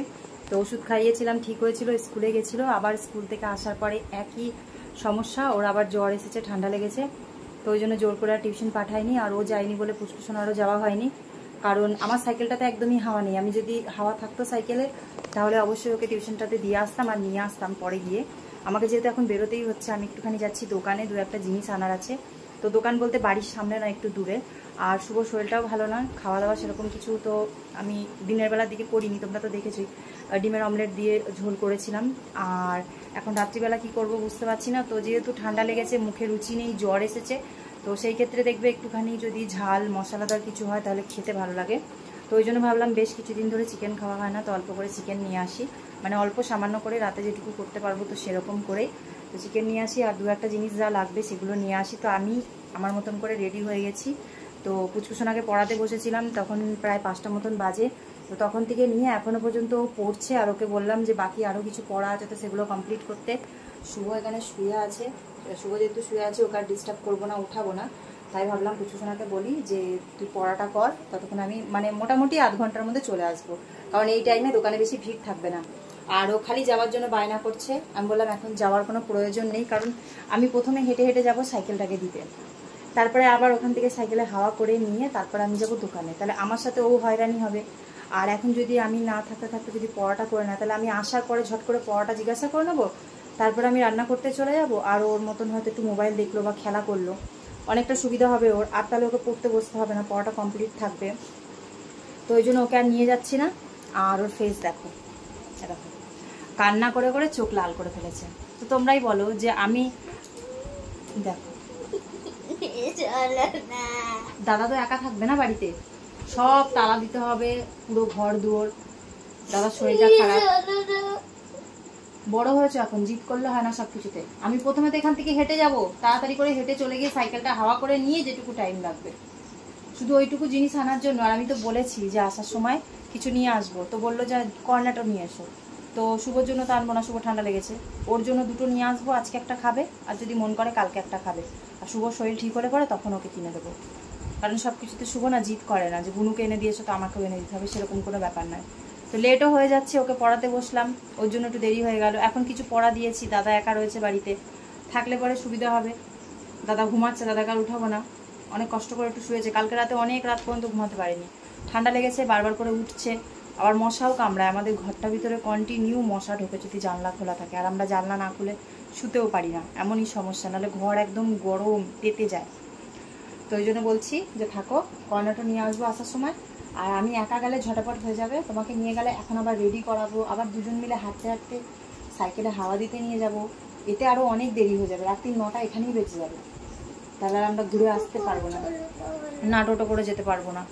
তো ওষুধ খাইয়েছিলাম, ঠিক হয়েছিল, স্কুলে গেছিলো। আবার স্কুল থেকে আসার পরে একই সমস্যা, ওর আবার জ্বর এসেছে, ঠান্ডা লেগেছে। তো ওই জন্য জোর করে আর টিউশন পাঠাইনি, আর ও যায়নি বলে পুচকুসোনারও যাওয়া হয়নি। কারণ আমার সাইকেলটাতে একদমই হাওয়া নেই, আমি যদি হাওয়া থাকতো সাইকেলে তাহলে অবশ্যই ওকে টিউশনটাতে দিয়ে আসতাম আর নিয়ে আসতাম পরে গিয়ে। আমাকে যেহেতু এখন বেরোতেই হচ্ছে, আমি একটুখানি যাচ্ছি দোকানে, 2-1টা জিনিস আনার আছে। তো দোকান বলতে বাড়ির সামনে না, একটু দূরে। আর শুভ শরীরটাও ভালো না, খাওয়া দাওয়া সেরকম কিছু তো আমি দিনের বেলার দিকে করিনি, তোমরা তো দেখেছোই। ডিমের অমলেট দিয়ে ঝোল করেছিলাম। আর এখন রাত্রিবেলা কি করব বুঝতে পারছি না। তো যেহেতু ঠান্ডা লেগেছে, মুখে রুচি নেই, জ্বর এসেছে, তো সেই ক্ষেত্রে দেখবে একটুখানি যদি ঝাল মশলাদার কিছু হয় তাহলে খেতে ভালো লাগে। তো ওই জন্য ভাবলাম বেশ কিছুদিন ধরে চিকেন খাওয়া হয় না, তো অল্প করে চিকেন নিয়ে আসি, মানে অল্প সামান্য করে রাতে যেটুকু করতে পারবো তো সেরকম করেই তো চিকেন নিয়ে আসি। আর 2-1টা জিনিস যা লাগবে সেগুলো নিয়ে আসি। তো আমি আমার মতন করে রেডি হয়ে গেছি। তো পুচকুসোনাকে পড়াতে বসেছিলাম, তখন প্রায় 5টা মতন বাজে। তো তখন থেকে নিয়ে এখনো পর্যন্ত পড়ছে। আর ওকে বললাম যে বাকি আরও কিছু পড়া আছে তো সেগুলো কমপ্লিট করতে। শুভ এখানে শুয়ে আছে, শুভ যেহেতু শুয়ে আছে ওকে আর ডিস্টার্ব করবো না, উঠাবো না, তাই ভাবলাম পুচকুসোনাকে বলি যে তুই পড়াটা কর, ততক্ষণ আমি মানে মোটামুটি আধ ঘন্টার মধ্যে চলে আসবো, কারণ এই টাইমে দোকানে বেশি ভিড় থাকবে না। আর ও খালি যাওয়ার জন্য বায়না করছে। আমি বললাম এখন যাওয়ার কোনো প্রয়োজন নেই, কারণ আমি প্রথমে হেঁটে হেঁটে যাবো সাইকেলটাকে দিতে, তারপরে আবার ওখান থেকে সাইকেলে হাওয়া করে নিয়ে তারপরে আমি যাব দোকানে, তাহলে আমার সাথে ও হয়রানি হবে। আর এখন যদি আমি না থাকতে থাকতে যদি পড়াটা করে না, তাহলে আমি আসার পরে ঝট করে পড়াটা জিজ্ঞাসা করে নেবো, তারপরে আমি রান্না করতে চলে যাব, আর ওর মতন হয়তো একটু মোবাইল দেখলো বা খেলা করলো, অনেকটা সুবিধা হবে ওর। আর তাহলে ওকে পড়তে বসতে হবে না, পড়াটা কমপ্লিট থাকবে। তো ওই জন্য ওকে আর নিয়ে যাচ্ছি না। আর ওর ফেস দেখো, দেখো কান্না করে করে চোখ লাল করে ফেলেছে। তো তোমরাই বলো যে আমি, দেখো দাদা তো একা থাকবে না বাড়িতে, সব তালা দিতে হবে, পুরো ঘর দুয়ার। দাদার শরীরটা খারাপ, বড় হয়েছে এখন, জিদ করলে হয় না সবকিছুতে। আমি প্রথমে তো এখান থেকে হেঁটে যাব, তাড়াতাড়ি করে হেঁটে চলে গিয়ে সাইকেলটা হাওয়া করে নিয়ে যেটুকু টাইম লাগবে শুধু ওইটুকু জিনিস আনার জন্য। আর আমি তো বলেছি যে আসার সময় কিছু নিয়ে আসবো, তো বললো যে কর্নেটো নিয়ে এসো। তো শুভর জন্য তো আনবো না, শুভ ঠান্ডা লেগেছে, ওর জন্য 2টো নিয়ে আসবো, আজকে একটা খাবে আর যদি মন করে কালকে একটা খাবে। আর শুভর শরীর ঠিক হলে পরে তখন ওকে কিনে দেবো, কারণ সব কিছুতে শুভ না জিদ করে না যে বুনুকে এনে দিয়েছো তো আমাকেও এনে দিতে হবে, সেরকম কোনো ব্যাপার নয়। তো লেটও হয়ে যাচ্ছে, ওকে পড়াতে বসলাম, ওর জন্য একটু দেরি হয়ে গেল। এখন কিছু পড়া দিয়েছি, দাদা একা রয়েছে বাড়িতে, থাকলে পরে সুবিধা হবে। দাদা ঘুমাচ্ছে, দাদাকে আর উঠাবো না, অনেক কষ্ট করে একটু শুয়েছে, কালকে রাতে অনেক রাত পর্যন্ত ঘুমাতে পারেনি, ঠান্ডা লেগেছে, বারবার করে উঠছে। আবার মশাও কামড়ায়, আমাদের ঘরটার ভিতরে কন্টিনিউ মশা ঢোকে যদি জানলা খোলা থাকে, আর আমরা জানলা না খুলে শুতেও পারি না, এমনই সমস্যা, নাহলে ঘর একদম গরম পেতে যায়। তো ওই জন্য বলছি যে থাকো, কর্নেটো নিয়ে আসবো আসার সময়। আর আমি একা গেলে ঝটাপট হয়ে যাবে, তোমাকে নিয়ে গেলে এখন আবার রেডি করাবো, আবার দুজন মিলে হাঁটতে হাঁটতে সাইকেলে হাওয়া দিতে নিয়ে যাব, এতে আরও অনেক দেরি হয়ে যাবে, রাত্রি 9টা এখানেই বেঁচে যাবে, তাহলে আর আমরা ঘুরে আসতে পারবো না। না টোটো করে যেতে পারবো না,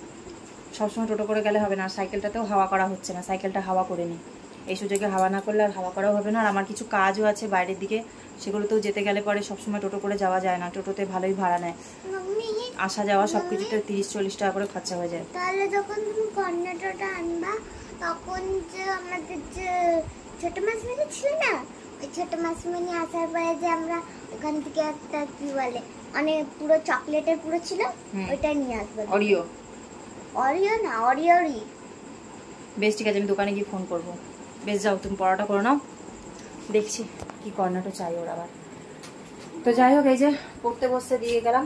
সবসময় টোটো করে গেলে হবে না, সাইকেলটাতেও হাওয়া করা হচ্ছে না, সাইকেলটা হাওয়া করে নিই, এই সুযোগে হাওয়া না করলে আর হাওয়া করাও হবে না। আর আমার কিছু কাজও আছে বাইরের দিকে, সেগুলোতেও যেতে গেলে পরে সবসময় টোটো করে যাওয়া যায় না, টোটোতে ভালোই ভাড়া নেয়, আসা যাওয়া সব কিছুতে 30-40 টাকা করে খরচা হয়ে যায়। তাহলে যখন তুমি কর্নেটোটা আনবা তখন যে আমাদের যে ছোট মাছমিনি ছিল না, ওই ছোট মাছমিনি আসার পরে যে আমরা ওখান থেকে একটা কি বলে অনেক পুরো চকলেটের পুরো ছিল, ওইটা নিয়ে আসবো। অরিও, অরিও না, অরিওরি। বেশ ঠিক আছে, আমি দোকানে গিয়ে ফোন করবো। বেশ যাও, তুমি পড়াটা করে নাও, দেখছি কি কর্নেটো চাই ওর আবার। তো যাই হোক, এই যে পড়তে বসতে দিয়ে গেলাম,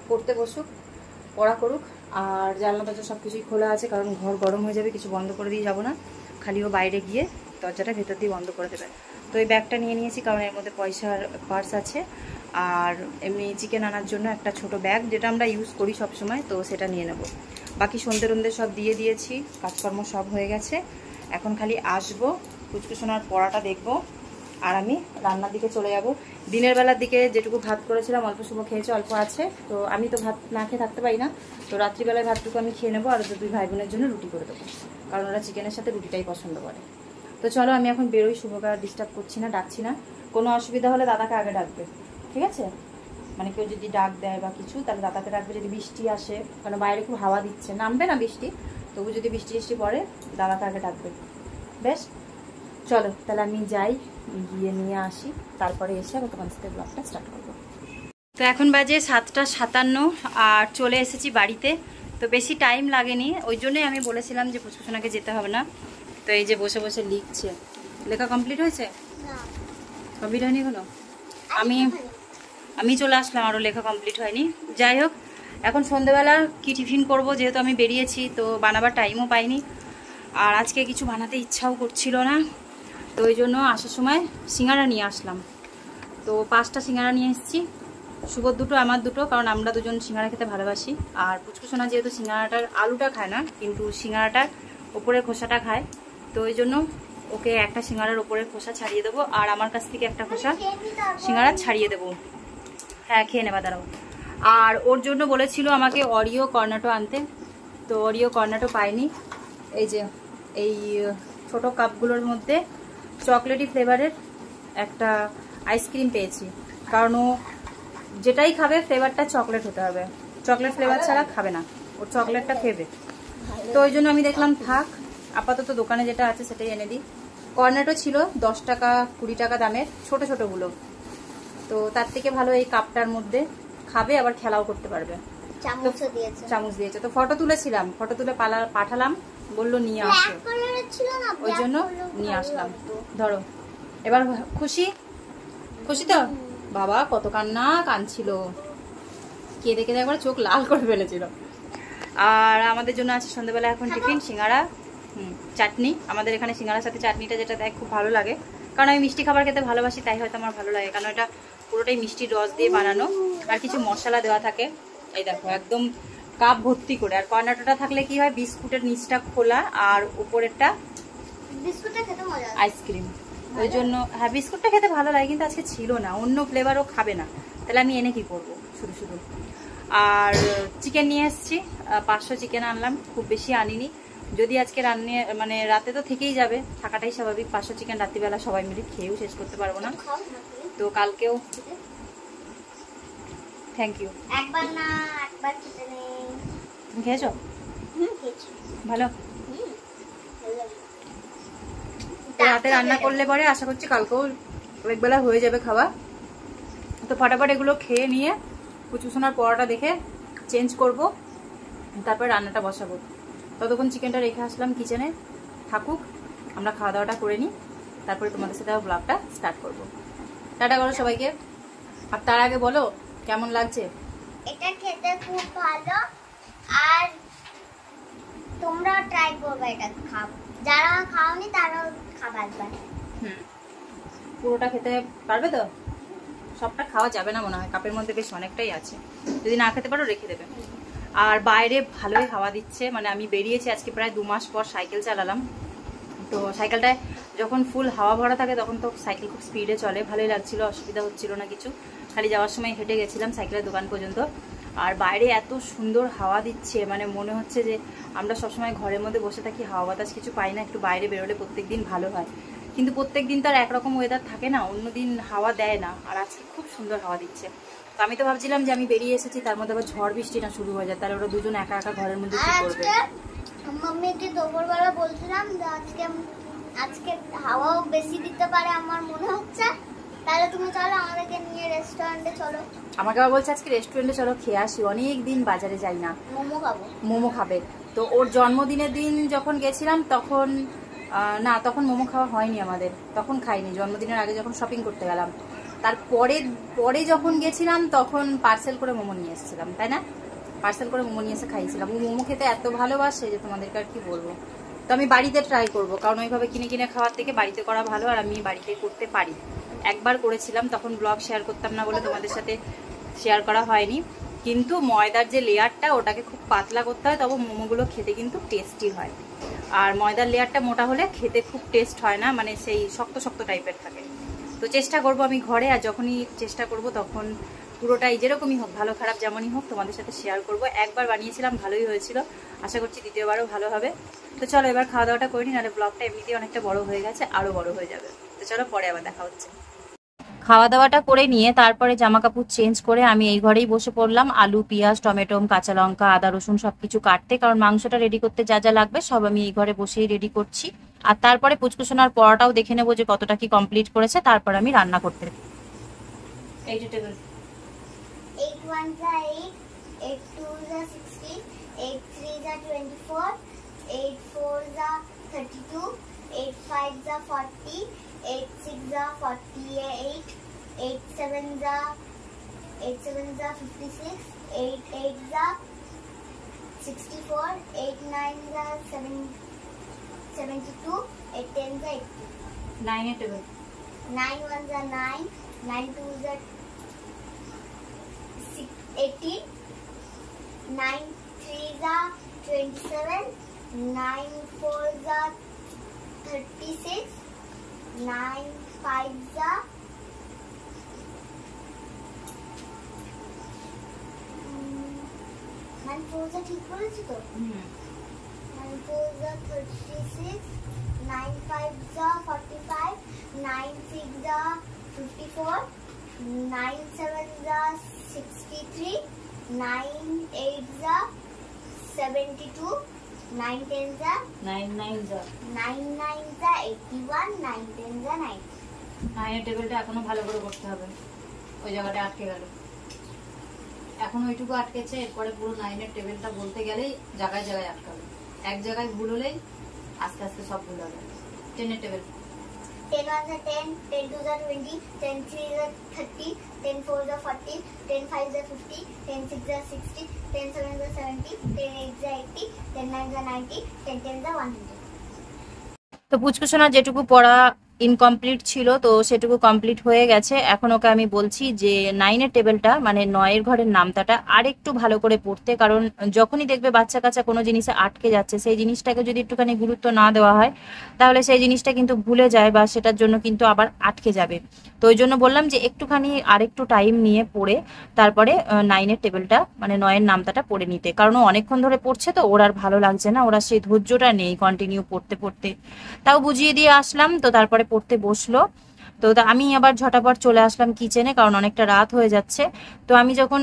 পড়তে বসুক, পড়া করুক। আর জানলা দরজা সব কিছুই খোলা আছে, কারণ ঘর গরম হয়ে যাবে, কিছু বন্ধ করে দিয়ে যাবো না, খালি ও বাইরে গিয়ে দরজাটা ভেতর দিয়ে বন্ধ করে দেবে। তো এই ব্যাগটা নিয়ে নিয়েছি, কারণ এর মধ্যে পয়সার পার্স আছে, আর এমনি চিকেন আনার জন্য একটা ছোট ব্যাগ, যেটা আমরা ইউজ করি সব সময়, তো সেটা নিয়ে নেব। বাকি সন্ধ্যে রন্ধে সব দিয়ে দিয়েছি, কাজকর্ম সব হয়ে গেছে, এখন খালি আসবো, পুচকুসোনার পড়াটা দেখবো, আর আমি রান্নার দিকে চলে যাব। দিনের বেলার দিকে যেটুকু ভাত করেছিলাম অল্প শুভ খেয়েছে, অল্প আছে, তো আমি তো ভাত না খেয়ে থাকতে পারি না, তো রাত্রিবেলায় ভাতটুকু আমি খেয়ে নেবো, আর দুই ভাই বোনের জন্য রুটি করে দেবো, কারণ ওরা চিকেনের সাথে রুটিটাই পছন্দ করে। তো চলো আমি এখন বেরোই, শুভকে আর ডিস্টার্ব করছি না, ডাকছি না। কোনো অসুবিধা হলে দাদাকে আগে ডাকবে, ঠিক আছে? মানে কেউ যদি ডাক দেয় বা কিছু, তাহলে দাদাকে ডাকবে। যদি বৃষ্টি আসে, কারণ বাইরে খুব হাওয়া দিচ্ছে, নামবে না বৃষ্টি, তবু যদি বৃষ্টি পড়ে দাদাকে আগে ডাকবে। বেশ, চলো তাহলে আমি যাই, গিয়ে নিয়ে আসি, তারপরে এসে আবার তোমার সাথে ব্লগটা স্টার্ট করবো। তো এখন বাজে 7:57 আর চলে এসেছি বাড়িতে। তো বেশি টাইম লাগেনি, ওই জন্যই আমি বলেছিলাম যে পুষ্পসোনাকে যেতে হবে না। তো এই যে বসে বসে লিখছে। লেখা কমপ্লিট হয়েছে? কমপ্লিট হয়নি এখনো? আমি চলে আসলাম, আরও লেখা কমপ্লিট হয়নি। যাই হোক, এখন সন্ধ্যেবেলা কি টিফিন করব, যেহেতু আমি বেরিয়েছি তো বানাবার টাইমও পাইনি, আর আজকে কিছু বানাতে ইচ্ছাও করছিল না, তো ওই জন্য আসার সময় সিঙ্গারা নিয়ে আসলাম। তো 5টা সিঙ্গারা নিয়ে এসেছি, শুভর দুটো, আমার দুটো, কারণ আমরা দুজন সিঙ্গারা খেতে ভালোবাসি। আর পুচকুসোনা যেহেতু সিঙ্গারাটার আলুটা খায় না, কিন্তু সিঙ্গারাটার ওপরের খোসাটা খায়, তো ওই জন্য ওকে একটা সিঙ্গারার ওপরের খোসা ছাড়িয়ে দেবো, আর আমার কাছ থেকে একটা খোসা সিঙ্গারা ছাড়িয়ে দেবো। হ্যাঁ, খেয়ে নেবা, দাঁড়াও। আর ওর জন্য বলেছিল আমাকে অরিও কর্নেটো আনতে, তো অরিও কর্নেটো পাইনি। এই যে এই ছোট কাপগুলোর মধ্যে চকলেটি ফ্লেভারের একটা আইসক্রিম পেয়েছি, কারণ ও যেটাই খাবে ফ্লেভারটা চকলেট হতে হবে, চকলেট ফ্লেভার ছাড়া খাবে না, ওর চকলেটটা খেবে। তো ওই জন্য আমি দেখলাম থাক, আপাতত দোকানে যেটা আছে সেটাই এনে দিই। কর্নেটো ছিল 10 টাকা 20 টাকা দামের, ছোট ছোটগুলো, তো তার থেকে ভালো এই কাপটার মধ্যে খাবে, আবার খেলাও করতে পারবে। চামচ দিয়েছে, তো ফটো তুলেছিলাম, ফটো তুলে পাঠালাম, বললো নিয়ে আসো, ওই জন্য নিয়ে আসলাম। ধরো, এবার খুশি? খুশি তো? বাবা কত কাঁদছিল, কেঁদে কেঁদে একবার চোখ লাল করে ফেলেছিল। আর আমাদের জন্য আছে সন্ধ্যাবেলা এখন টিফিন, সিঙ্গারা, চাটনি। আমাদের এখানে সিঙ্গারার সাথে চাটনিটা যেটা দেয় খুব ভালো লাগে, কারণ আমি মিষ্টি খাবার খেতে ভালোবাসি, তাই হয়তো আমার ভালো লাগে, কারণ এটা পুরোটাই মিষ্টির রস দিয়ে বানানো, আর কিছু মশলা দেওয়া থাকে। এই দেখো একদম কাপ ভর্তি করে। আর কর্নেটোটা থাকলে কি হয়, বিস্কুটের নিচটা খোলা আর উপরেরটা আইসক্রিম, ওই জন্য। হ্যাঁ, বিস্কুটটা খেতে ভালো লাগে, কিন্তু আজকে ছিল না, অন্য ফ্লেভারও খাবে না, তাহলে আমি এনে কি করবো শুধু শুধু। আর চিকেন নিয়ে এসেছি, 500 চিকেন আনলাম, খুব বেশি আনিনি, যদি আজকে মানে রাতে তো থেকেই যাবে, থাকাটাই স্বাভাবিক। 500 চিকেন রাত্রিবেলা সবাই মিলে খেয়েও শেষ করতে পারবো না, তো কালকেও। Thank you. একবার না একবার খেতে নেই। তুমি খেয়েছো? ভালো। রাতে রান্না করলে পরে আশা করছি কালকেও একবেলা হয়ে যাবে খাওয়া। তো ফটাফট এগুলো খেয়ে নিয়ে পুচকুসোনার পড়াটা দেখে চেঞ্জ করব, তারপর রান্নাটা বসাবো। ততক্ষণ চিকেনটা রেখে আসলাম কিচেনে, থাকুক, আমরা খাওয়া দাওয়াটা করে নিই, তারপরে তোমাদের সাথে ব্লগটা স্টার্ট করব। টাটা করো সবাইকে। আর তার আগে বলো কেমন লাগছে? এটা খেতে খুব ভালো, আর তোমরাও ট্রাই করবে, এটা খাও, যারা খাওনি তারাও খাবার পাবে। পুরোটা খেতে পারবে তো? সবটা খাওয়া যাবে না মনে হয়, কাপের মধ্যে বেশ অনেকটাই আছে, যদি না খেতে পারো রেখে দেবে। আর বাইরে ভালোই হাওয়া দিচ্ছে, মানে আমি বেরিয়েছি আজকে প্রায় 2 মাস পর সাইকেল চালালাম, তো সাইকেলটায় যখন ফুল হাওয়া ভরা থাকে তখন তো সাইকেল খুব স্পিডে চলে, ভালোই লাগছিল, অসুবিধা হচ্ছিল না কিছু, খালি যাওয়ার সময় হেঁটে গেছিলাম সাইকেলের দোকান পর্যন্ত। আর বাইরে এত সুন্দর হাওয়া দিচ্ছে, মানে মনে হচ্ছে যে আমরা সবসময় ঘরের মধ্যে বসে থাকি, হাওয়া বাতাস কিছু পাই না, একটু বাইরে বেরোলে প্রত্যেকদিন ভালো হয়, কিন্তু প্রত্যেক দিন তো আর একরকম ওয়েদার থাকে না, অন্য দিন হাওয়া দেয় না, আর আজকে খুব সুন্দর হাওয়া দিচ্ছে। তো আমি তো ভাবছিলাম যে আমি বেরিয়ে এসেছি, তার মধ্যে আবার ঝড় বৃষ্টিটা শুরু হয়ে যায়, তাহলে ওরা দুজন একা একা ঘরের মধ্যে কি করবে। মাম্মিকে দুপুরবেলা বলছিলাম যে আজকে হাওয়াও বেশি দিতে পারে আমার মনে হচ্ছে, তাহলে তুমি চলো আমাদেরকে নিয়ে রেস্টুরেন্টে চলো। আমাকে আবার বলছে আজকে রেস্টুরেন্টে চলো, খেয়ে আসি, অনেক দিন বাজারে যাই না, মোমো খাবে। তো ওর জন্মদিনের দিন যখন গেছিলাম তখন না, তখন মোমো খাওয়া হয়নি আমাদের, তখন খাইনি, জন্মদিনের আগে যখন শপিং করতে গেলাম, পরে যখন গেছিলাম তখন পার্সেল করে মোমো নিয়ে এসেছিলাম, তাই না? পার্সেল করে মোমো নিয়ে এসে খাইয়েছিলাম। ও মোমো খেতে এত ভালোবাসে যে তোমাদেরকে আর কি বলবো। তো আমি বাড়িতে ট্রাই করবো, কারণ ওইভাবে কিনে কিনে খাওয়ার থেকে বাড়িতে করা ভালো, আর আমি বাড়িতে করতে পারি। একবার করেছিলাম, তখন ব্লগ শেয়ার করতাম না বলে তোমাদের সাথে শেয়ার করা হয়নি, কিন্তু ময়দার যে লেয়ারটা ওটাকে খুব পাতলা করতে হয়, তবে মোমোগুলো খেতে কিন্তু টেস্টি হয়। আর ময়দার লেয়ারটা মোটা হলে খেতে খুব টেস্ট হয় না, মানে সেই শক্ত শক্ত টাইপের থাকে। তো তো চেষ্টা করব আমি ঘরে, আর যখনই চেষ্টা করব তখন পুরোটাই যেরকমই হোক, ভালো খারাপ যেমনই হোক, তোমাদের সাথে শেয়ার করব। একবার বানিয়েছিলাম, ভালোই হয়েছিল, আশা করছি দ্বিতীয়বারও ভালো হবে। তো চলো এবার খাওয়া দাওয়াটা করি, নাহলে ব্লগটা এমনিতেই অনেকটা বড় হয়ে গেছে, আরও বড় হয়ে যাবে। তো চলো পরে আবার দেখা হচ্ছে। খাওয়া দাওয়াটা করে নিয়ে তারপরে জামা কাপড় চেঞ্জ করে আমি এই ঘরেই বসে পড়লাম আলু, পেঁয়াজ, টমেটো, কাঁচা লঙ্কা, আদা, রসুন সবকিছু কাটতে, কারণ মাংসটা রেডি করতে যা যা লাগবে সব আমি এই ঘরে বসেই রেডি করছি। আর তারপরে পুচকুসোনার পড়াটাও দেখে নেবো যে কতটা কি কমপ্লিট করেছে, তারপর আমি রান্না করতে। এই যে টেবিল 8 1 8, 8 2 16, 8 3 24, 8 4 32, 8 5 40, 8 6 48, 8 7 56, 8 8 64, 8 9 72, 8 10 80. 9 এর টেবিল 9 1 9, 9 2 18, 9 3 27, 9 4 36, 9 5 9 4 ঠিক বলেছি তো? 9 4 36, 9 5 45, 9 6 54, 9 7 63, 9 8 72, 9 10 9 9 যা 9 9 81, 9 10 90. 9 এর টেবিলটা এখনো ভালো করে করতে হবে, ওই জায়গাটা আটকে গেল, এখন ওইটুকু আটকেছে, এরপরে পুরো 9 এর টেবিলটা বলতে গেলেই জায়গায় জায়গায় আটকাবে, এক জায়গায় ভুল হলেই আস্তে আস্তে সব ভুল হবে। 10 এর টেবিল 10 1 10, 10 2 20, 10 3 30, 10 4 40, 10 5 50, 10 6 60, 10 7 70, 10 8 80, 10 9 90, 10 10 100. তো পুচকুসোনা যেটুকু পড়া ইনকমপ্লিট ছিল তো সেটুকু কমপ্লিট হয়ে গেছে। এখন ওকে আমি বলছি যে 9 এর টেবিলটা মানে 9 এর ঘরের নামতাটা আর একটু ভালো করে পড়তে, কারণ যখনই দেখবে বাচ্চা কাচ্চা কোনো জিনিসে আটকে যাচ্ছে সেই জিনিসটাকে যদি একটুখানি গুরুত্ব না দেওয়া হয় তাহলে সেই জিনিসটা কিন্তু ভুলে যায় বা সেটার জন্য কিন্তু আবার আটকে যাবে। তো ওই জন্য বললাম যে একটুখানি আরেকটু টাইম নিয়ে পড়ে তারপরে 9 এর টেবিলটা মানে 9 এর নামতাটা পড়ে নিতে, কারণ ও অনেকক্ষণ ধরে পড়ছে তো ওর আর ভালো লাগছে না, ওরা সেই ধৈর্যটা নেই কন্টিনিউ পড়তে পড়তে। তাও বুঝিয়ে দিয়ে আসলাম, তো তারপরে পড়তে বসলো। তো আমি আবার ঝটাপট চলে আসলাম কিচেনে, কারণ অনেকটা রাত হয়ে যাচ্ছে। তো আমি যখন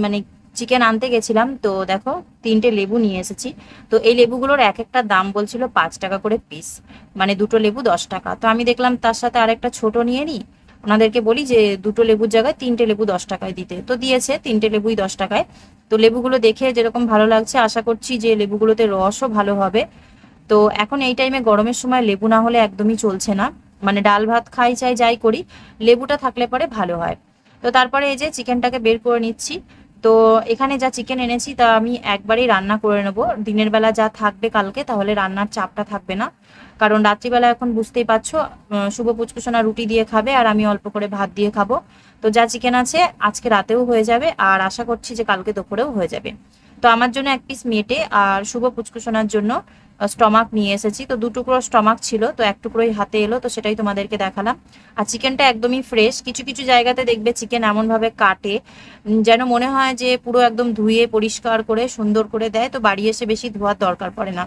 মানে চিকেন আনতে গেছিলাম তো দেখো 3টে লেবু নিয়ে এসেছি। তো এই লেবুগুলোর এক একটা দাম বলছিল 5 টাকা করে পিস, মানে দুটো লেবু 10 টাকা। তো আমি দেখলাম তার সাথে আরেকটা ছোট নিয়ে নিই, ওনাদেরকে বলি যে দুটো লেবুর জায়গায় 3টে লেবু 10 টাকায় দিতে, তো দিয়েছে 3টে লেবুই 10 টাকায়। তো লেবুগুলো দেখে যেরকম ভালো লাগছে আশা করছি যে লেবুগুলোতে রসও ভালো হবে। তো এখন এই টাইমে গরমের সময় লেবু না হলে একদমই চলছে না, মানে ডাল ভাত খাই চাই যাই করি লেবুটা থাকলে পরে ভালো হয়। তো তারপরে এই যে চিকেনটাকে বের করে নিচ্ছি। তো এখানে যা চিকেন এনেছি তা আমি একবারেই রান্না করে নেবো, দিনের বেলা যা থাকবে কালকে তাহলে রান্নার চাপটা থাকবে না, কারণ রাত্রিবেলা এখন বুঝতেই পারছো শুভ পুচকুসোনা রুটি দিয়ে খাবে আর আমি অল্প করে ভাত দিয়ে খাবো। তো যা চিকেন আছে আজকে রাতেও হয়ে যাবে আর আশা করছি যে কালকে দুপুরেও হয়ে যাবে। তো আমার জন্য এক পিস মেটে আর শুভ পুচকুসোনার জন্য স্টমাক নিয়ে এসেছি। তো 2 টুকরো স্টমাক ছিল, তো 1 টুকরোই হাতে এলো, তো সেটাই তোমাদেরকে দেখালাম। আর চিকেনটা একদমই ফ্রেশ, কিছু কিছু জায়গাতে দেখবে চিকেন এমনভাবে কাটে যেন মনে হয় যে পুরো একদম ধুয়ে পরিষ্কার করে সুন্দর করে দেয়, তো বাড়ি এসে বেশি ধোয়ার দরকার পড়ে না।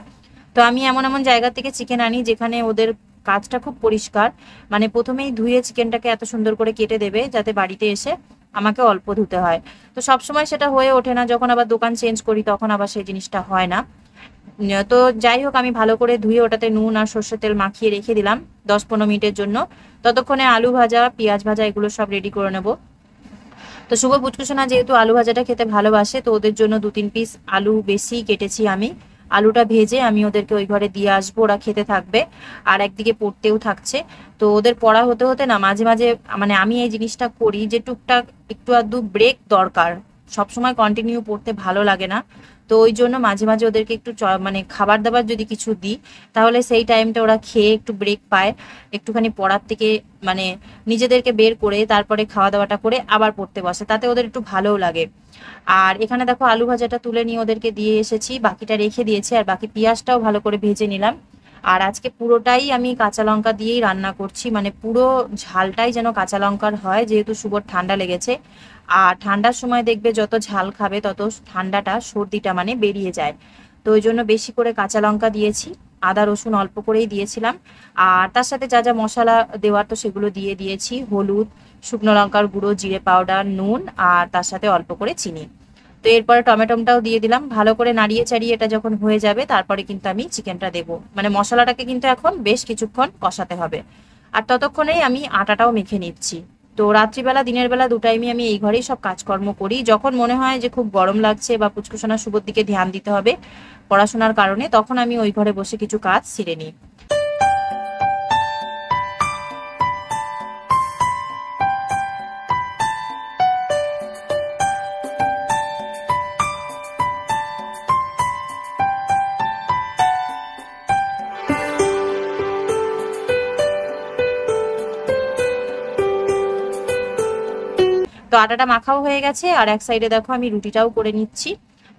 তো আমি এমন এমন জায়গা থেকে চিকেন আনি যেখানে ওদের কাজটা খুব পরিষ্কার, মানে প্রথমেই ধুয়ে চিকেনটাকে এত সুন্দর করে কেটে দেবে যাতে বাড়িতে এসে আমাকে অল্প ধুতে হয়। তো সবসময় সেটা হয়ে ওঠে না, যখন আবার দোকান চেঞ্জ করি তখন আবার সেই জিনিসটা হয় না। তো যাই হোক আমি ভালো করে ধুয়ে ওটাতে নুন আর সর্ষের তেল মাখিয়ে রেখে দিলাম 10-15 মিনিটের জন্য। ততক্ষণে আলু ভাজা, পেঁয়াজ ভাজা এগুলো সব রেডি করে নেব। তো শুভ পুচকুসোনা যেহেতু আলু ভাজাটা খেতে ভালোবাসে তো ওদের জন্য 2-3 পিস আলু বেশি কেটেছি আমি। আলুটা ভেজে আমি ওদেরকে ওই ঘরে দিয়ে আসবো, ওরা খেতে থাকবে আর একদিকে পড়তেও থাকছে। তো ওদের পড়া হতে হতে না মাঝে মাঝে মানে আমি এই জিনিসটা করি যে টুকটাক একটু আধটু ব্রেক দরকার, সবসময় কন্টিনিউ পড়তে ভালো লাগে না। তো ওই জন্য মাঝে মাঝে ওদেরকে একটু মানে খাবার দাবার যদি কিছু দিই তাহলে সেই টাইমটা ওরা খেয়ে একটু ব্রেক পায়, একটুখানি পড়ার থেকে মানে নিজেদেরকে বের করে তারপরে খাওয়া দাওয়াটা করে আবার পড়তে বসে, তাতে ওদের একটু ভালোও লাগে। আর এখানে দেখো আলু ভাজাটা তুলে নিয়ে ওদেরকে দিয়ে এসেছি, বাকিটা রেখে দিয়েছি আর বাকি পেঁয়াজটাও ভালো করে ভেজে নিলাম। আর আজকে পুরোটাই আমি কাঁচা লঙ্কা দিয়েই রান্না করছি, মানে পুরো ঝালটাই যেন কাঁচা লঙ্কার হয়, যেহেতু শুভর ঠান্ডা লেগেছে। আর ঠান্ডার সময় দেখবে যত ঝাল খাবে তত ঠান্ডাটা সর্দিটা মানে বেরিয়ে যায়। তো ওই জন্য বেশি করে কাঁচা লঙ্কা দিয়েছি, আদা রসুন অল্প করেই দিয়েছিলাম। আর তার সাথে যা যা মশলা দেওয়ার তো সেগুলো দিয়ে দিয়েছি, হলুদ, শুকনো লঙ্কার গুঁড়ো, জিরে পাউডার, নুন, আর তার সাথে অল্প করে চিনি। তো এরপরে টমেটোটাও দিয়ে দিলাম, ভালো করে নাড়িয়ে চাড়িয়ে এটা যখন হয়ে যাবে তারপরে কিন্তু আমি চিকেনটা দেবো। মানে মশলাটাকে কিন্তু এখন বেশ কিছুক্ষণ কষাতে হবে। আর ততক্ষণেই আমি আটাটাও মেখে নিচ্ছি। তো রাত্রিবেলা দিনের বেলা দু টাইমই আমি এই ঘরেই সব কাজকর্ম করি। যখন মনে হয় যে খুব গরম লাগছে বা পুচকুসোনা শুভর দিকে ধ্যান দিতে হবে পড়াশোনার কারণে, তখন আমি ওই ঘরে বসে কিছু কাজ সেরে নিই। তো আটাটা মাখাও হয়ে গেছে, আর এক সাইডে দেখো আমি রুটিটাও করে নিচ্ছি।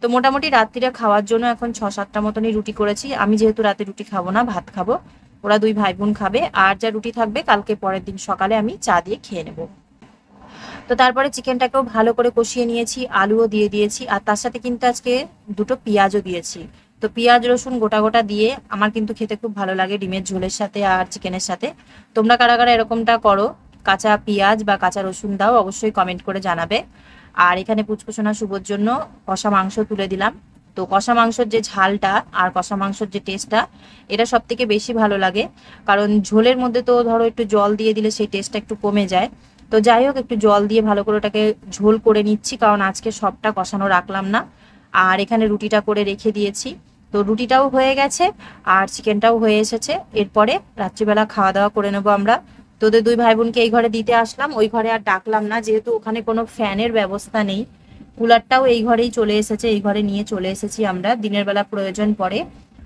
তো মোটামুটি রাত্রিরে খাওয়ার জন্য এখন 6-7টা মতনই রুটি করেছি। আমি যেহেতু রাতে রুটি খাবো না, ভাত খাবো, ওরা দুই ভাই বোন খাবে। আর যা রুটি থাকবে কালকে পরের দিন সকালে আমি চা দিয়ে খেয়ে নেবো। তো তারপরে চিকেনটাকেও ভালো করে কষিয়ে নিয়েছি, আলুও দিয়ে দিয়েছি, আর তার সাথে কিন্তু আজকে দুটো পেঁয়াজও দিয়েছি। তো পেঁয়াজ রসুন গোটা গোটা দিয়ে আমার কিন্তু খেতে খুব ভালো লাগে ডিমের ঝোলের সাথে আর চিকেনের সাথে। তোমরা কারা কারা এরকমটা করো, কাঁচা পেঁয়াজ বা কাঁচা রসুন দাও, অবশ্যই কমেন্ট করে জানাবে। আর এখানে পুচকুসোনা শুভর জন্য কষা মাংস তুলে দিলাম। তো কষা মাংসর যে ঝালটা আর কষা মাংসর যে টেস্টটা, এটা সব থেকে বেশি ভালো লাগে। কারণ ঝোলের মধ্যে তো ধরো একটু জল দিয়ে দিলে সেই টেস্টটা একটু কমে যায়। তো যাই হোক, একটু জল দিয়ে ভালো করে ওটাকে ঝোল করে নিচ্ছি, কারণ আজকে সবটা কষানো রাখলাম না। আর এখানে রুটিটা করে রেখে দিয়েছি। তো রুটিটাও হয়ে গেছে আর চিকেনটাও হয়ে এসেছে। এরপরে রাত্রিবেলা খাওয়া দাওয়া করে নেবো আমরা। তোদের দুই ভাই বোনকে এই ঘরে দিতে আসলাম, ওই ঘরে আর ডাকলাম না, যেহেতু ওখানে কোনো ফ্যানের ব্যবস্থা নেই। কুলারটাও এই ঘরেই চলে এসেছে, এই ঘরে নিয়ে চলে এসেছি আমরা, দিনের বেলা প্রয়োজন পড়ে।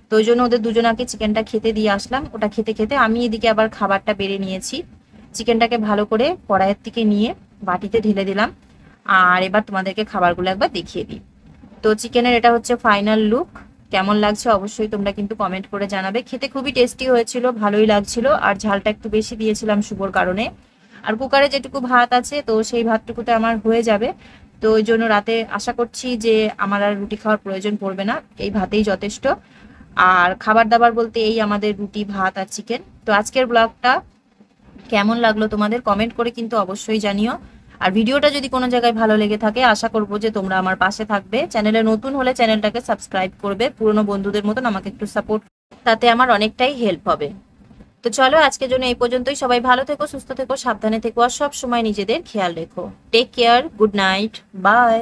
তো ওই জন্য ওদের দুজনাকে চিকেনটা খেতে দিয়ে আসলাম। ওটা খেতে খেতে আমি এদিকে আবার খাবারটা বেড়ে নিয়েছি। চিকেনটাকে ভালো করে কড়াইয়ের থেকে নিয়ে বাটিতে ঢেলে দিলাম। আর এবার তোমাদেরকে খাবারগুলো একবার দেখিয়ে দিই। তো চিকেনের এটা হচ্ছে ফাইনাল লুক। কেমন লাগছে অবশ্যই তোমরা কিন্তু কমেন্ট করে জানাবে। খেতে খুবই টেস্টি হয়েছিল, ভালোই লাগছিল। আর ঝালটা একটু বেশি দিয়েছিলাম শুভর কারণে। আর কুকারে যেটুকু ভাত আছে তো সেই ভাতটুকুতে আমার হয়ে যাবে। তো ওই জন্য রাতে আশা করছি যে আমার আর রুটি খাওয়ার প্রয়োজন পড়বে না, এই ভাতেই যথেষ্ট। আর খাবার দাবার বলতে এই আমাদের রুটি, ভাত আর চিকেন। তো আজকের ব্লগটা কেমন লাগলো তোমাদের কমেন্ট করে কিন্তু অবশ্যই জানিও। আর ভিডিওটা যদি কোনো জায়গায় ভালো লেগে থাকে আশা করবো যে তোমরা আমার পাশে থাকবে। চ্যানেলে নতুন হলে চ্যানেলটাকে সাবস্ক্রাইব করবে, পুরনো বন্ধুদের মতন আমাকে একটু সাপোর্ট, তাতে আমার অনেকটাই হেল্প হবে। তো চলো আজকের জন্য এই পর্যন্তই। সবাই ভালো থেকো, সুস্থ থেকো, সাবধানে থেকো, আর সব সময় নিজেদের খেয়াল রেখো। Take care, good night, by.